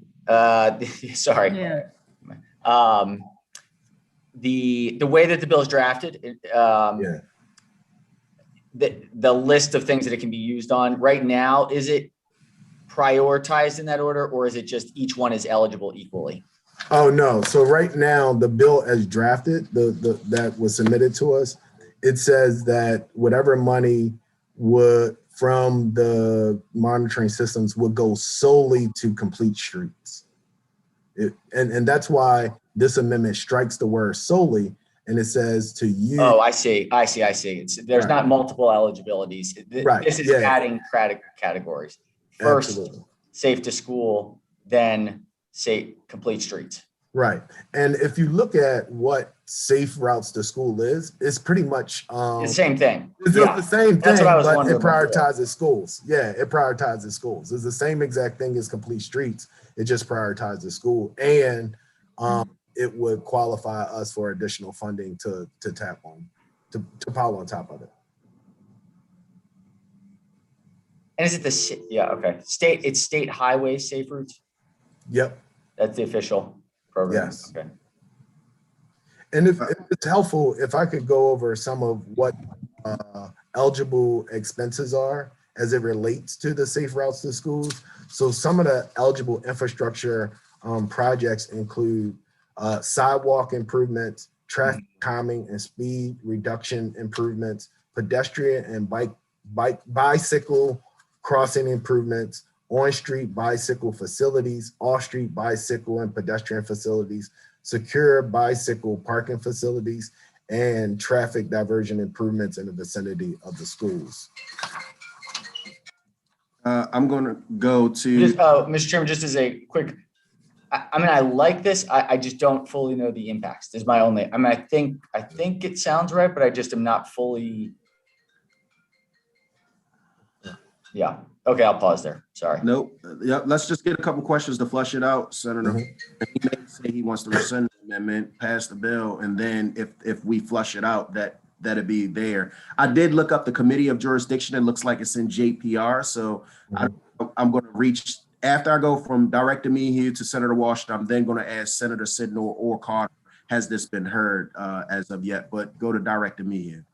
Sorry. Yeah. The way that the bill is drafted, the list of things that it can be used on right now, is it prioritized in that order, or is it just each one is eligible equally? Oh, no. So right now, the bill as drafted, that was submitted to us, it says that whatever money from the monitoring systems would go solely to complete streets. And that's why this amendment strikes the word solely, and it says to use. Oh, I see. There's Right. not multiple eligibilities. Right. This is adding categories. First, Absolutely. safe to school, then safe complete streets. Right. And if you look at what safe routes to school is, it's pretty much The same thing. It's the same thing, That's what I was but wondering it prioritizes schools. Yeah, it prioritizes schools. It's the same exact thing as complete streets. It just prioritizes school, and it would qualify us for additional funding to tap on, to pile on top of it. And is it okay. It's state highway safe routes? Yep. That's the official program. Yes. Okay. And if it's helpful, if I could go over some of what eligible expenses are as it relates to the safe routes to schools. So some of the eligible infrastructure projects include sidewalk improvements, traffic calming and speed reduction improvements, pedestrian and bicycle crossing improvements, on-street bicycle facilities, off-street bicycle and pedestrian facilities, secure bicycle parking facilities, and traffic diversion improvements in the vicinity of the schools. I'm going to go to. Mr. Chairman, just as a quick, I like this. I just don't fully know the impacts. Is my only. I think it sounds right, but I just am not fully. Yeah. Okay, I'll pause there. Sorry. Nope. Yeah, let's just get a couple questions to flush it out, Senator. He may say he wants to rescind the amendment, pass the bill, and then if we flush it out, that'd be there. I did look up the committee of jurisdiction. It looks like it's in JPR. So I'm going to reach after I go from Director Mehieu to Senator Washington. I'm then going to ask Senator Sidnor or Carter, has this been heard as of yet? But go to Director Mehieu.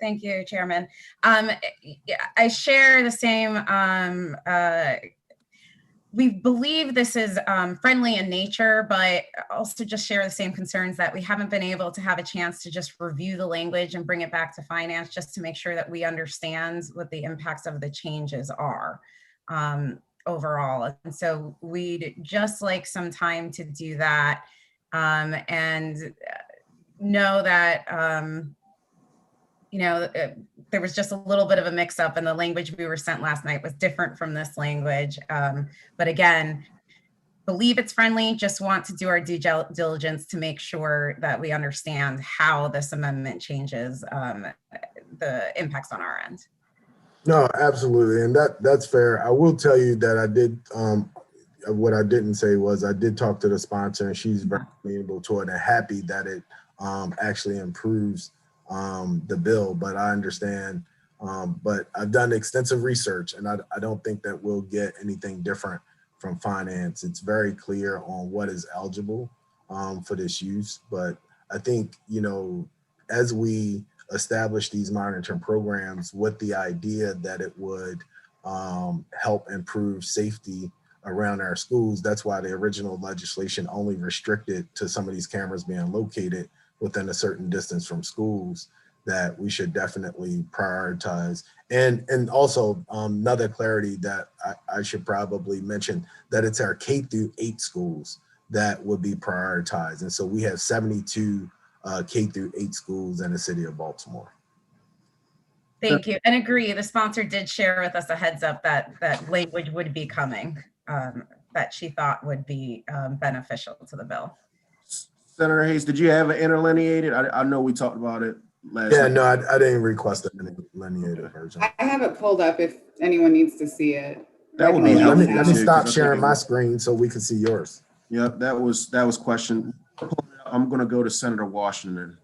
Thank you, Chairman. I share the same. We believe this is friendly in nature, but also just share the same concerns that we haven't been able to have a chance to just review the language and bring it back to finance just to make sure that we understand what the impacts of the changes are overall. And so we'd just like some time to do that and know that there was just a little bit of a mix up, and the language we were sent last night was different from this language. But again, believe it's friendly, just want to do our due diligence to make sure that we understand how this amendment changes the impacts on our end. No, absolutely. And that's fair. I will tell you that I did, what I didn't say was I did talk to the sponsor, and she's very amenable to it and happy that it actually improves the bill. But I understand, but I've done extensive research, and I don't think that we'll get anything different from finance. It's very clear on what is eligible for this use. But I think, as we establish these monitoring programs with the idea that it would help improve safety around our schools, that's why the original legislation only restricted to some of these cameras being located within a certain distance from schools, that we should definitely prioritize. And also another clarity that I should probably mention, that it's our K through 8 schools that would be prioritized. And so we have 72 K through 8 schools in the city of Baltimore. Thank you. And agree, the sponsor did share with us a heads up that language would be coming, that she thought would be beneficial to the bill. Senator Hayes, did you have an interlineated? I know we talked about it last night. No, I didn't request an interlineated version. I have it pulled up if anyone needs to see it. That would be Let helpful. me stop sharing my screen so we can see yours. Yep, that was question. I'm going to go to Senator Washington.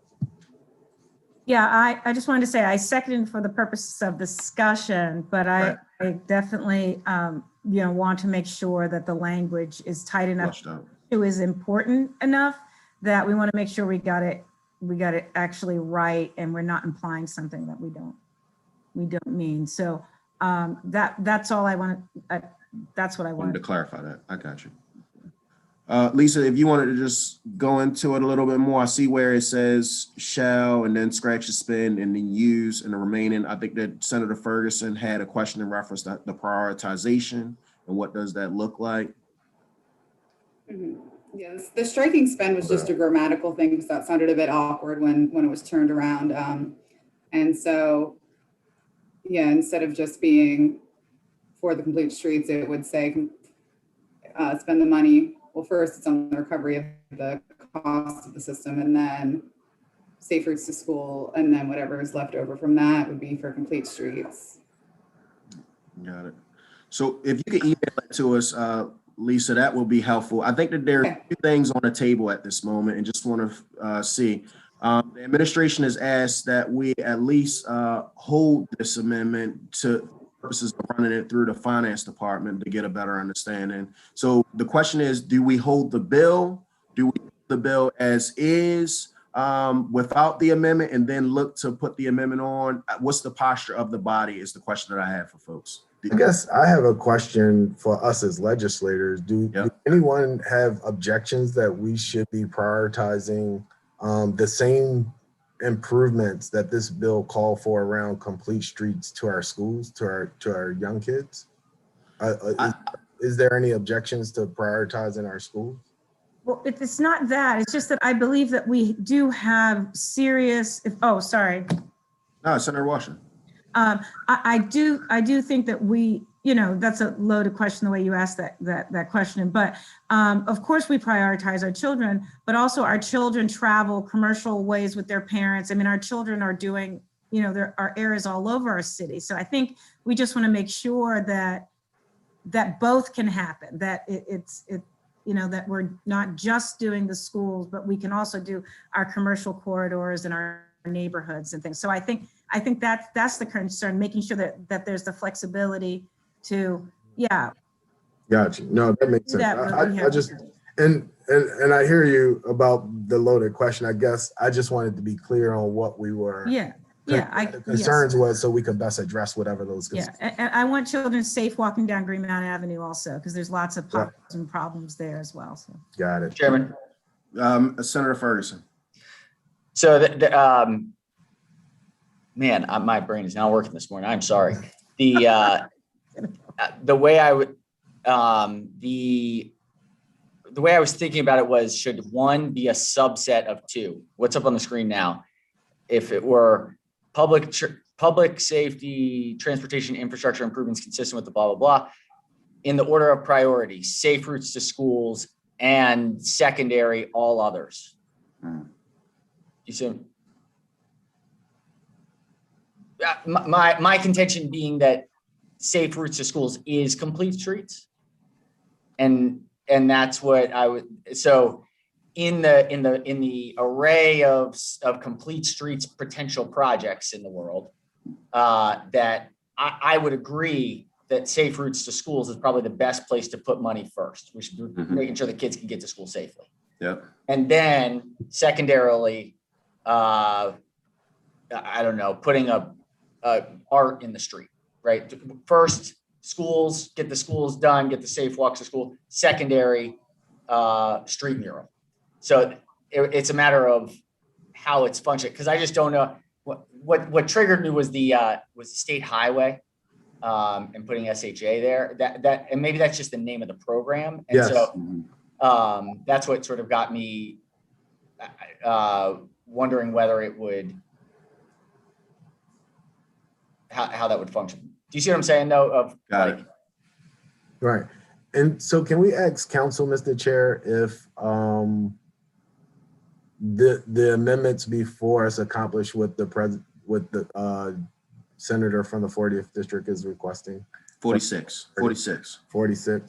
Yeah, I just wanted to say I seconded for the purposes of discussion, but I definitely, want to make sure that the language is tight enough. It is important enough that we want to make sure we got it actually right, and we're not implying something that we don't mean. So that's all I want. That's what I wanted to clarify that. I got you. Lisa, if you wanted to just go into it a little bit more, I see where it says shall and then scratch and spin and then use and the remaining. I think that Senator Ferguson had a question in reference to the prioritization and what does that look like? Mm-hmm. Yes, the striking spend was just a grammatical thing because that sounded a bit awkward when it was turned around. And so, instead of just being for the complete streets, it would say spend the money. Well, first it's on the recovery of the cost of the system, and then safe routes to school, and then whatever is left over from that would be for complete streets. Got it. So if you could email it to us, Lisa, that will be helpful. I think that there are two things on the table at this moment, and just want to see. The administration has asked that we at least hold this amendment to purposes of running it through the finance department to get a better understanding. So the question is, do we hold the bill? Do we hold the bill as is without the amendment and then look to put the amendment on? What's the posture of the body is the question that I have for folks. I guess I have a question for us as legislators. Do anyone have objections that we should be prioritizing the same improvements that this bill called for around complete streets to our schools, to our young kids? Is there any objections to prioritizing our schools? Well, it's not that. It's just that I believe that we do have serious. No, Senator Washington. I do think that we, that's a loaded question the way you asked that question. But of course we prioritize our children, but also our children travel commercial ways with their parents. I mean, our children are doing, there are areas all over our city. So I think we just want to make sure that both can happen, that that we're not just doing the schools, but we can also do our commercial corridors and our neighborhoods and things. So I think that's the concern, making sure that there's the flexibility to, Got you. No, that makes sense. I just, and I hear you about the loaded question. I guess I just wanted to be clear on what we were. Concerns was so we could best address whatever those concerns. And I want children safe walking down Greenmount Avenue also, because there's lots of problems there as well. So. Got it. Chairman. Senator Ferguson. So man, my brain is not working this morning. I'm sorry. The way I would the way I was thinking about it was, should one be a subset of two? What's up on the screen now? If it were public safety, transportation infrastructure improvements consistent with the blah, blah, blah. In the order of priority, safe routes to schools and secondary, all others. You see? My contention being that safe routes to schools is complete streets. And that's what I would, so in the array of complete streets potential projects in the world, that I would agree that safe routes to schools is probably the best place to put money first. We should be making sure the kids can get to school safely. Yep. And then secondarily, I don't know, putting a art in the street, right? First, schools, get the schools done, get the safe walks to school. Secondary, street mural. So it's a matter of how it's functioning, because I just don't know what triggered me was the state highway, and putting SHA there. That and maybe that's just the name of the program. And Yes. So that's what sort of got me wondering whether it would how that would function. Do you see what I'm saying though? Of Got like, it. Right. And so can we ask council, Mr. Chair, if the amendments before us accomplish what the senator from the 40th district is requesting? 46. 46.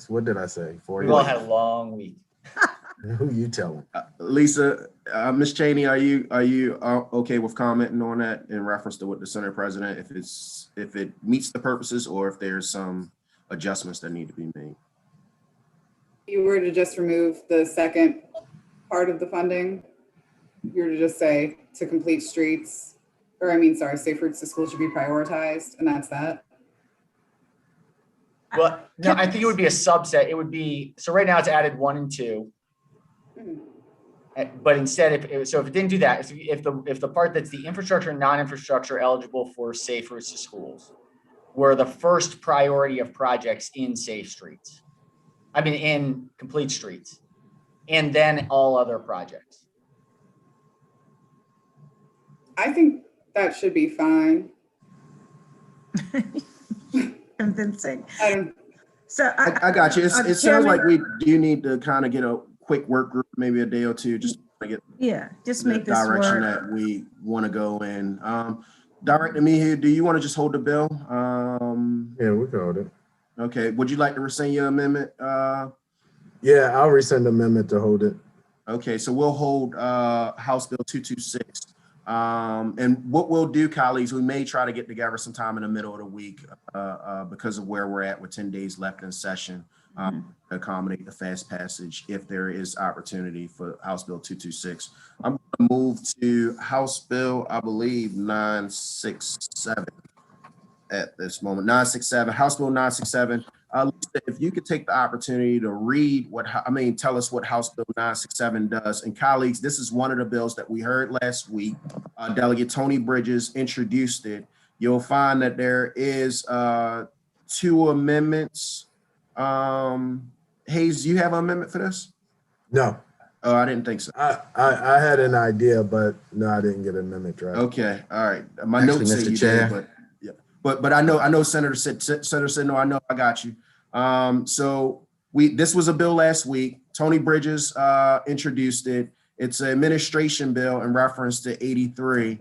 What did I say? 40. we've all had a long week. Who you telling? Lisa, Ms. Cheney, are you okay with commenting on that in reference to what the Senate President, if it meets the purposes or if there's some adjustments that need to be made? If you were to just remove the second part of the funding, you were to just say to complete streets, or I mean, sorry, safe routes to school should be prioritized, and that's that. Well, no, I think it would be a subset. It would be, so right now it's added 1 and 2. But instead, if it didn't do that, if the part that's the infrastructure and non-infrastructure eligible for safe routes to schools were the first priority of projects in safe streets, I mean, in complete streets, and then all other projects. I think that should be fine. Convincing. So I got you. It sounds Chairman- like we do need to kind of get a quick work group, maybe a day or two, just to get Yeah, just the make this direction work. that we want to go in. Director Mehy, do you want to just hold the bill? Yeah, we can hold it. Okay, would you like to rescind your amendment? Yeah, I'll rescind the amendment to hold it. Okay, so we'll hold House Bill 226. And what we'll do, colleagues, we may try to get together sometime in the middle of the week because of where we're at with 10 days left in session, accommodate the fast passage if there is opportunity for House Bill 226. I'm going to move to House Bill, I believe, 967 at this moment. 967, House Bill 967. Lisa, if you could take the opportunity to read tell us what House Bill 967 does. And colleagues, this is one of the bills that we heard last week. Delegate Tony Bridges introduced it. You'll find that there is 2 amendments. Hayes, you have an amendment for this? No, Oh, I didn't think so. I had an idea, but no, I didn't get an amendment draft. Okay, all right. My Actually, notes say Mr. you Chair. did, but yeah. But I know Senator said no. I know, I got you. So this was a bill last week. Tony Bridges introduced it. It's an administration bill in reference to 83.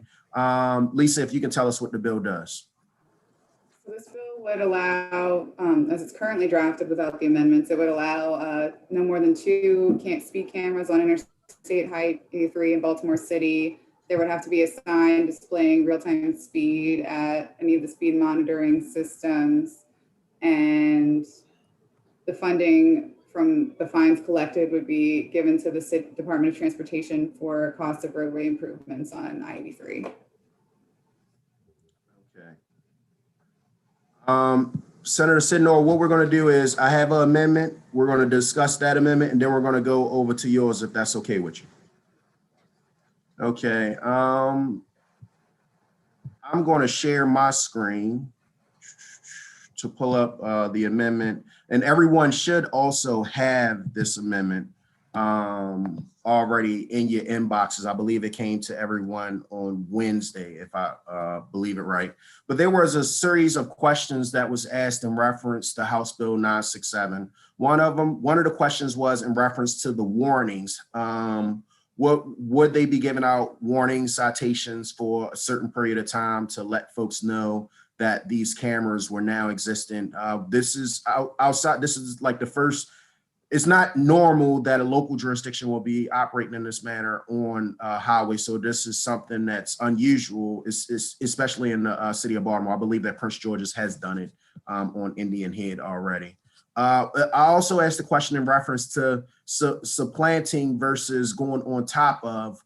Lisa, if you can tell us what the bill does. So this bill would allow, as it's currently drafted without the amendments, it would allow no more than 2 speed cameras on Interstate Highway 83 in Baltimore City. There would have to be a sign displaying real-time speed at any of the speed monitoring systems. And the funding from the fines collected would be given to the City Department of Transportation for cost of roadway improvements on I-83. Okay. Senator Sidnor, what we're going to do is I have an amendment. We're going to discuss that amendment, and then we're going to go over to yours if that's okay with you. Okay. I'm going to share my screen to pull up the amendment, and everyone should also have this amendment already in your inboxes. I believe it came to everyone on Wednesday, if I believe it right. But there was a series of questions that was asked in reference to House Bill 967. One of the questions was in reference to the warnings. What would they be giving out warning citations for a certain period of time to let folks know that these cameras were now existent? This is outside. This is like the first. It's not normal that a local jurisdiction will be operating in this manner on a highway. So this is something that's unusual, especially in the city of Baltimore. I believe that Prince George's has done it on Indian Head already. I also asked the question in reference to supplanting versus going on top of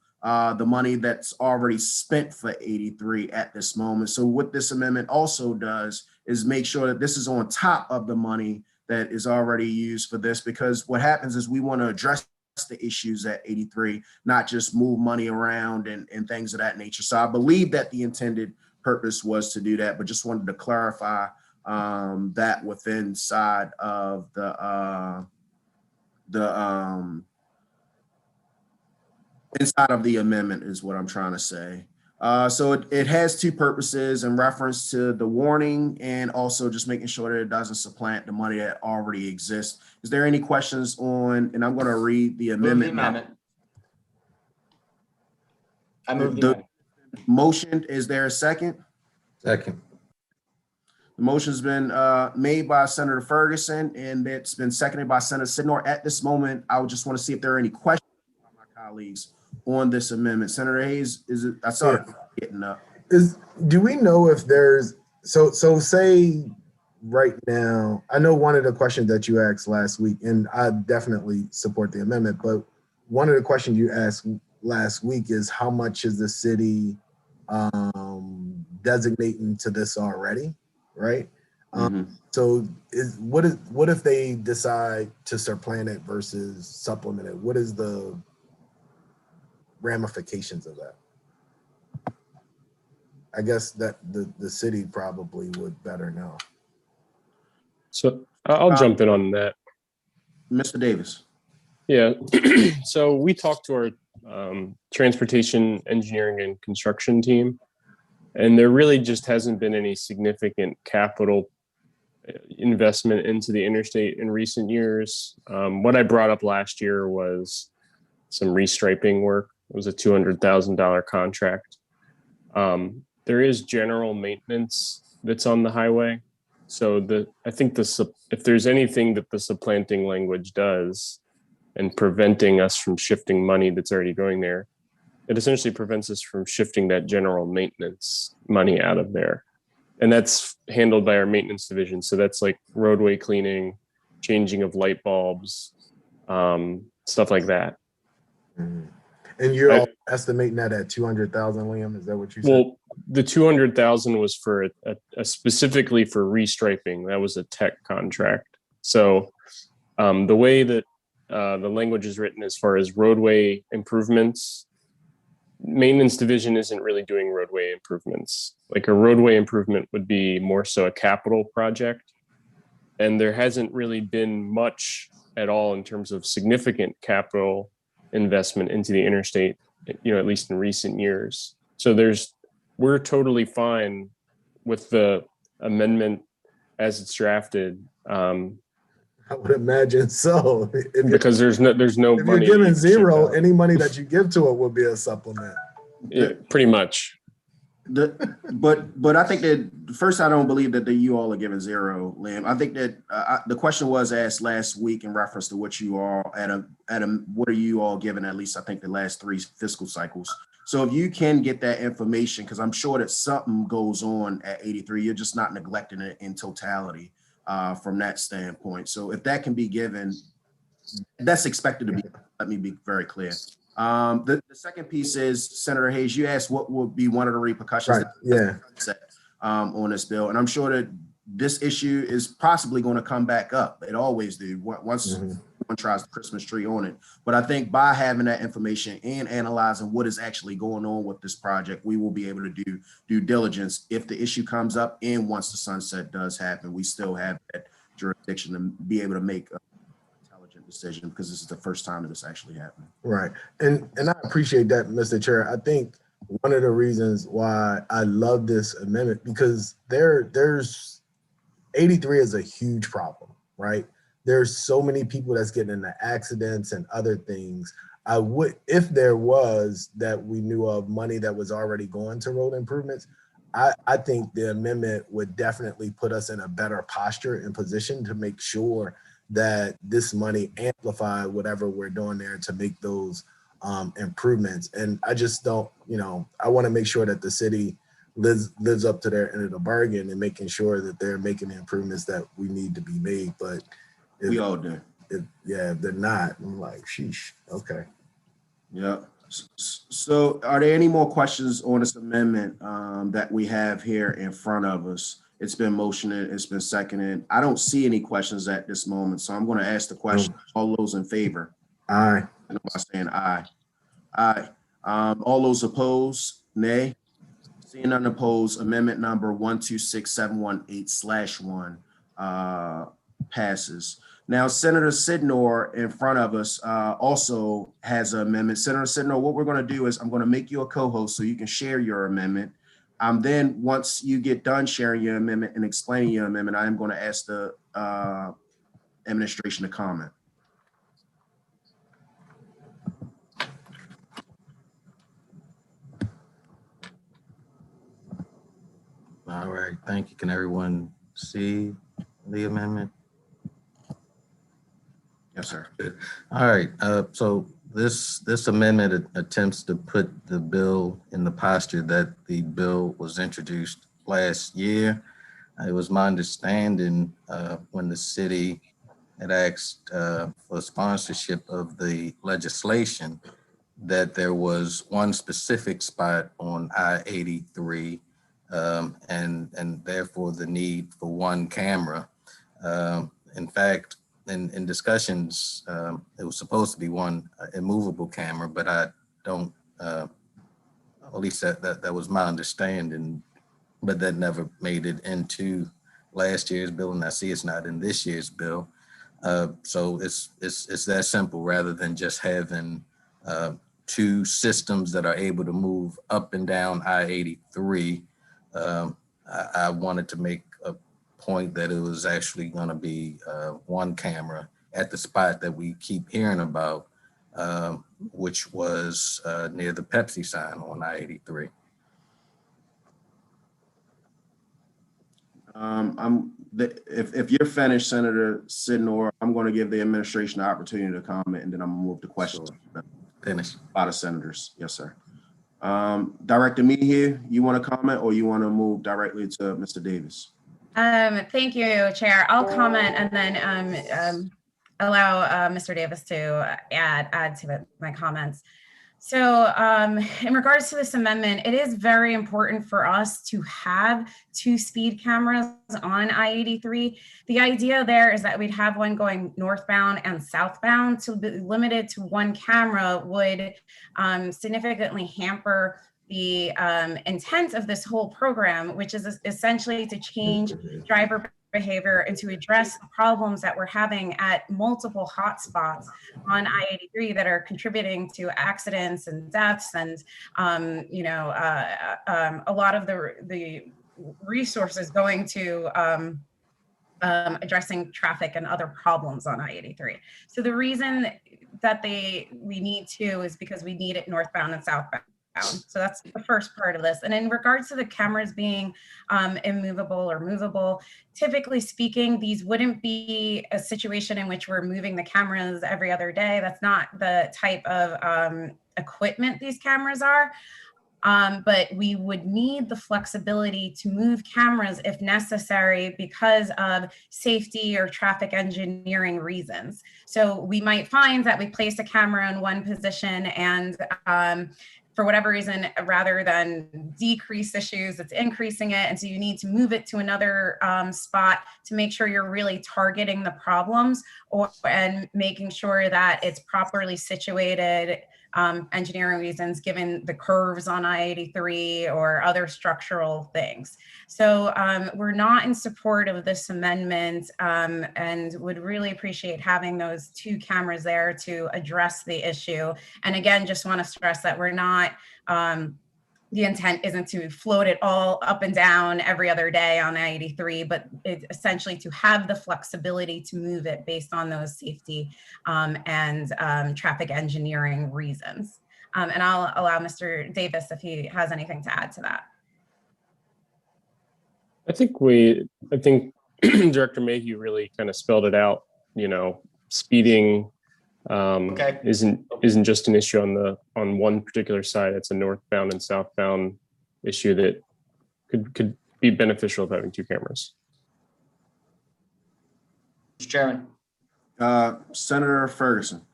the money that's already spent for 83 at this moment. So what this amendment also does is make sure that this is on top of the money that is already used for this, because what happens is we want to address the issues at 83, not just move money around and things of that nature. So I believe that the intended purpose was to do that, but just wanted to clarify that within inside of inside of the amendment is what I'm trying to say. So it has two purposes in reference to the warning and also just making sure that it doesn't supplant the money that already exists. Is there any questions on, and I'm going to read the amendment. I move the amendment. Motion, is there a second? Second. The motion's been made by Senator Ferguson and it's been seconded by Senator Sidnor. At this moment, I would just want to see if there are any questions from my colleagues on this amendment. Senator Hayes, is it? I saw it getting up. Do we know if there's so say right now? I know one of the questions that you asked last week, and I definitely support the amendment. But one of the questions you asked last week is how much is the city designating to this already, right? So what if they decide to supplant it versus supplement it? What is the ramifications of that? I guess that the city probably would better know. So I'll jump in on that. Mr. Davis. Yeah, so we talked to our transportation engineering and construction team, and there really just hasn't been any significant capital investment into the interstate in recent years. What I brought up last year was some restriping work. It was a $200,000 contract. There is general maintenance that's on the highway. So I think if there's anything that the supplanting language does and preventing us from shifting money that's already going there, it essentially prevents us from shifting that general maintenance money out of there. And that's handled by our maintenance division. So that's like roadway cleaning, changing of light bulbs, stuff like that. And you're all estimating that at 200,000, Liam? Is that what you said? Well, the 200,000 was for a specifically for restriping. That was a tech contract. So the way that the language is written as far as roadway improvements, maintenance division isn't really doing roadway improvements. Like a roadway improvement would be more so a capital project. And there hasn't really been much at all in terms of significant capital investment into the interstate, at least in recent years. So we're totally fine with the amendment as it's drafted. I would imagine so. Because there's no if money. If you're giving zero, any money that you give to it will be a supplement. Yeah, pretty much. But I think that first, I don't believe that you all are giving zero, Liam. I think that the question was asked last week in reference to what you are what are you all giving at least I think the last 3 fiscal cycles. So if you can get that information, because I'm sure that something goes on at 83, you're just not neglecting it in totality from that standpoint. So if that can be given, that's expected to be. Let me be very clear. The second piece is, Senator Hayes, you asked what would be one of the repercussions on this bill. And I'm sure that this issue is possibly going to come back up. It always do once one tries the Christmas tree on it. But I think by having that information and analyzing what is actually going on with this project, we will be able to do due diligence if the issue comes up. And once the sunset does happen, we still have that jurisdiction to be able to make intelligent decision because this is the first time that it's actually happening. Right. And I appreciate that, Mr. Chair. I think one of the reasons why I love this amendment, because there's 83 is a huge problem, right? There's so many people that's getting into accidents and other things. I would, if there was that we knew of money that was already going to road improvements, I think the amendment would definitely put us in a better posture and position to make sure that this money amplify whatever we're doing there to make those improvements. And I just don't, I want to make sure that the city lives up to their end of the bargain and making sure that they're making the improvements that we need to be made. But We all do. if they're not, I'm like, sheesh, okay. Yeah. So are there any more questions on this amendment that we have here in front of us? It's been motioned, it's been seconded. I don't see any questions at this moment, so I'm going to ask the question. All those in favor? Aye. I'm saying aye. Aye. All those opposed? Nay. Seeing none opposed, amendment number 126718/1 passes. Now, Senator Sidnor in front of us also has an amendment. Senator Sidnor, what we're going to do is I'm going to make you a co-host so you can share your amendment. Then once you get done sharing your amendment and explaining your amendment, I am going to ask the administration to comment. All right, thank you. Can everyone see the amendment? Yes, sir. All right, so this amendment attempts to put the bill in the posture that the bill was introduced last year. It was my understanding when the city had asked for sponsorship of the legislation that there was one specific spot on I-83 and therefore the need for one camera. In fact, in discussions, it was supposed to be one immovable camera, but I don't, at least that was my understanding, but that never made it into last year's bill, and I see it's not in this year's bill. So it's that simple, rather than just having two systems that are able to move up and down I-83. I wanted to make a point that it was actually going to be one camera at the spot that we keep hearing about, which was near the Pepsi sign on I-83. If you're finished, Senator Sidnor, I'm going to give the administration the opportunity to comment, and then I'm going to move to questions. Finish. A lot of senators. Yes, sir. Director Mejia, you want to comment, or you want to move directly to Mr. Davis? Thank you, Chair. I'll comment and then allow Mr. Davis to add to my comments. So in regards to this amendment, it is very important for us to have two speed cameras on I-83. The idea there is that we'd have one going northbound and southbound. To be limited to one camera would significantly hamper the intent of this whole program, which is essentially to change driver behavior and to address the problems that we're having at multiple hotspots on I-83 that are contributing to accidents and deaths, and a lot of the resources going to addressing traffic and other problems on I-83. So the reason that we need to is because we need it northbound and southbound. So that's the first part of this. And in regards to the cameras being immovable or movable, typically speaking, these wouldn't be a situation in which we're moving the cameras every other day. That's not the type of equipment these cameras are. But we would need the flexibility to move cameras if necessary because of safety or traffic engineering reasons. So we might find that we place a camera in one position and for whatever reason, rather than decrease issues, it's increasing it. And so you need to move it to another spot to make sure you're really targeting the problems and making sure that it's properly situated engineering reasons, given the curves on I-83 or other structural things. So we're not in support of this amendment and would really appreciate having those 2 cameras there to address the issue. And again, just want to stress that we're not, the intent isn't to float it all up and down every other day on I-83, but it's essentially to have the flexibility to move it based on those safety and traffic engineering reasons. And I'll allow Mr. Davis if he has anything to add to that. I think Director Mayhew really kind of spelled it out. You know, speeding isn't just an issue on one particular side. It's a northbound and southbound issue that could be beneficial of having 2 cameras. Mr. Chairman, Senator Ferguson.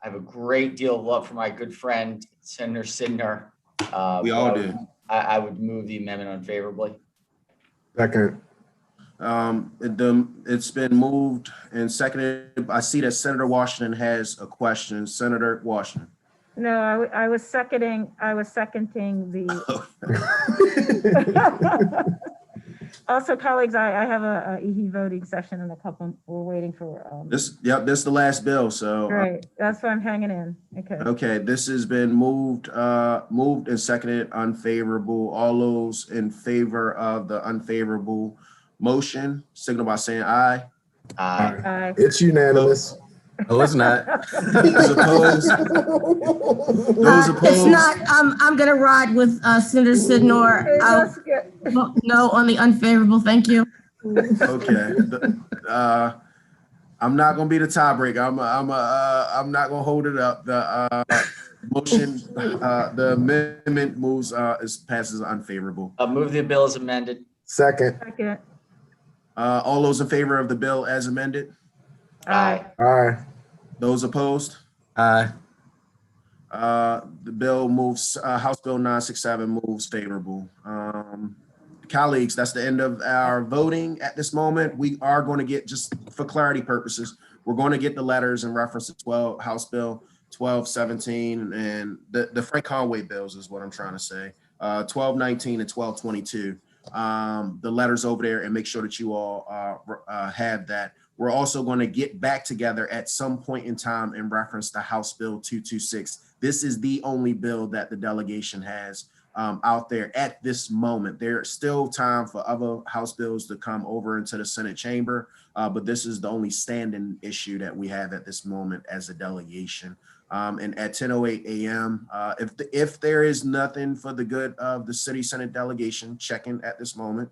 I have a great deal of love for my good friend, Senator Sidner. We all do. I would move the amendment unfavorably. Second. It's been moved and seconded. I see that Senator Washington has a question. Senator Washington. No, I was seconding the. Also, colleagues, I have a EV voting session in a couple. We're waiting for. This is the last bill. So. Right. That's why I'm hanging in. Okay. Okay. This has been moved and seconded unfavorable. All those in favor of the unfavorable motion, signal by saying aye. Aye. It's unanimous. Oh, it's not. Those opposed? Those opposed? It's not. I'm gonna ride with Senator Sidnor. That's good. No on the unfavorable. Thank you. Okay. I'm not gonna be the tiebreaker. I'm not gonna hold it up. The motion, the amendment moves passes unfavorable. Move the bill as amended. Second. Second. All those in favor of the bill as amended? Aye. Aye. Those opposed? Aye. The bill moves, House Bill 967 moves favorable. Colleagues, that's the end of our voting at this moment. We are going to get, just for clarity purposes, we're going to get the letters in reference to House Bill 1217 and the Frank Conway bills is what I'm trying to say. 1219 and 1222. The letters over there and make sure that you all have that. We're also going to get back together at some point in time in reference to House Bill 226. This is the only bill that the delegation has out there at this moment. There's still time for other House bills to come over into the Senate chamber, but this is the only standing issue that we have at this moment as a delegation. And at 10:08 a.m., if there is nothing for the good of the City Senate delegation, checking at this moment,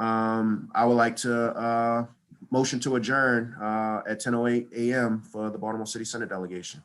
I would like to motion to adjourn at 10:08 a.m. for the Baltimore City Senate delegation.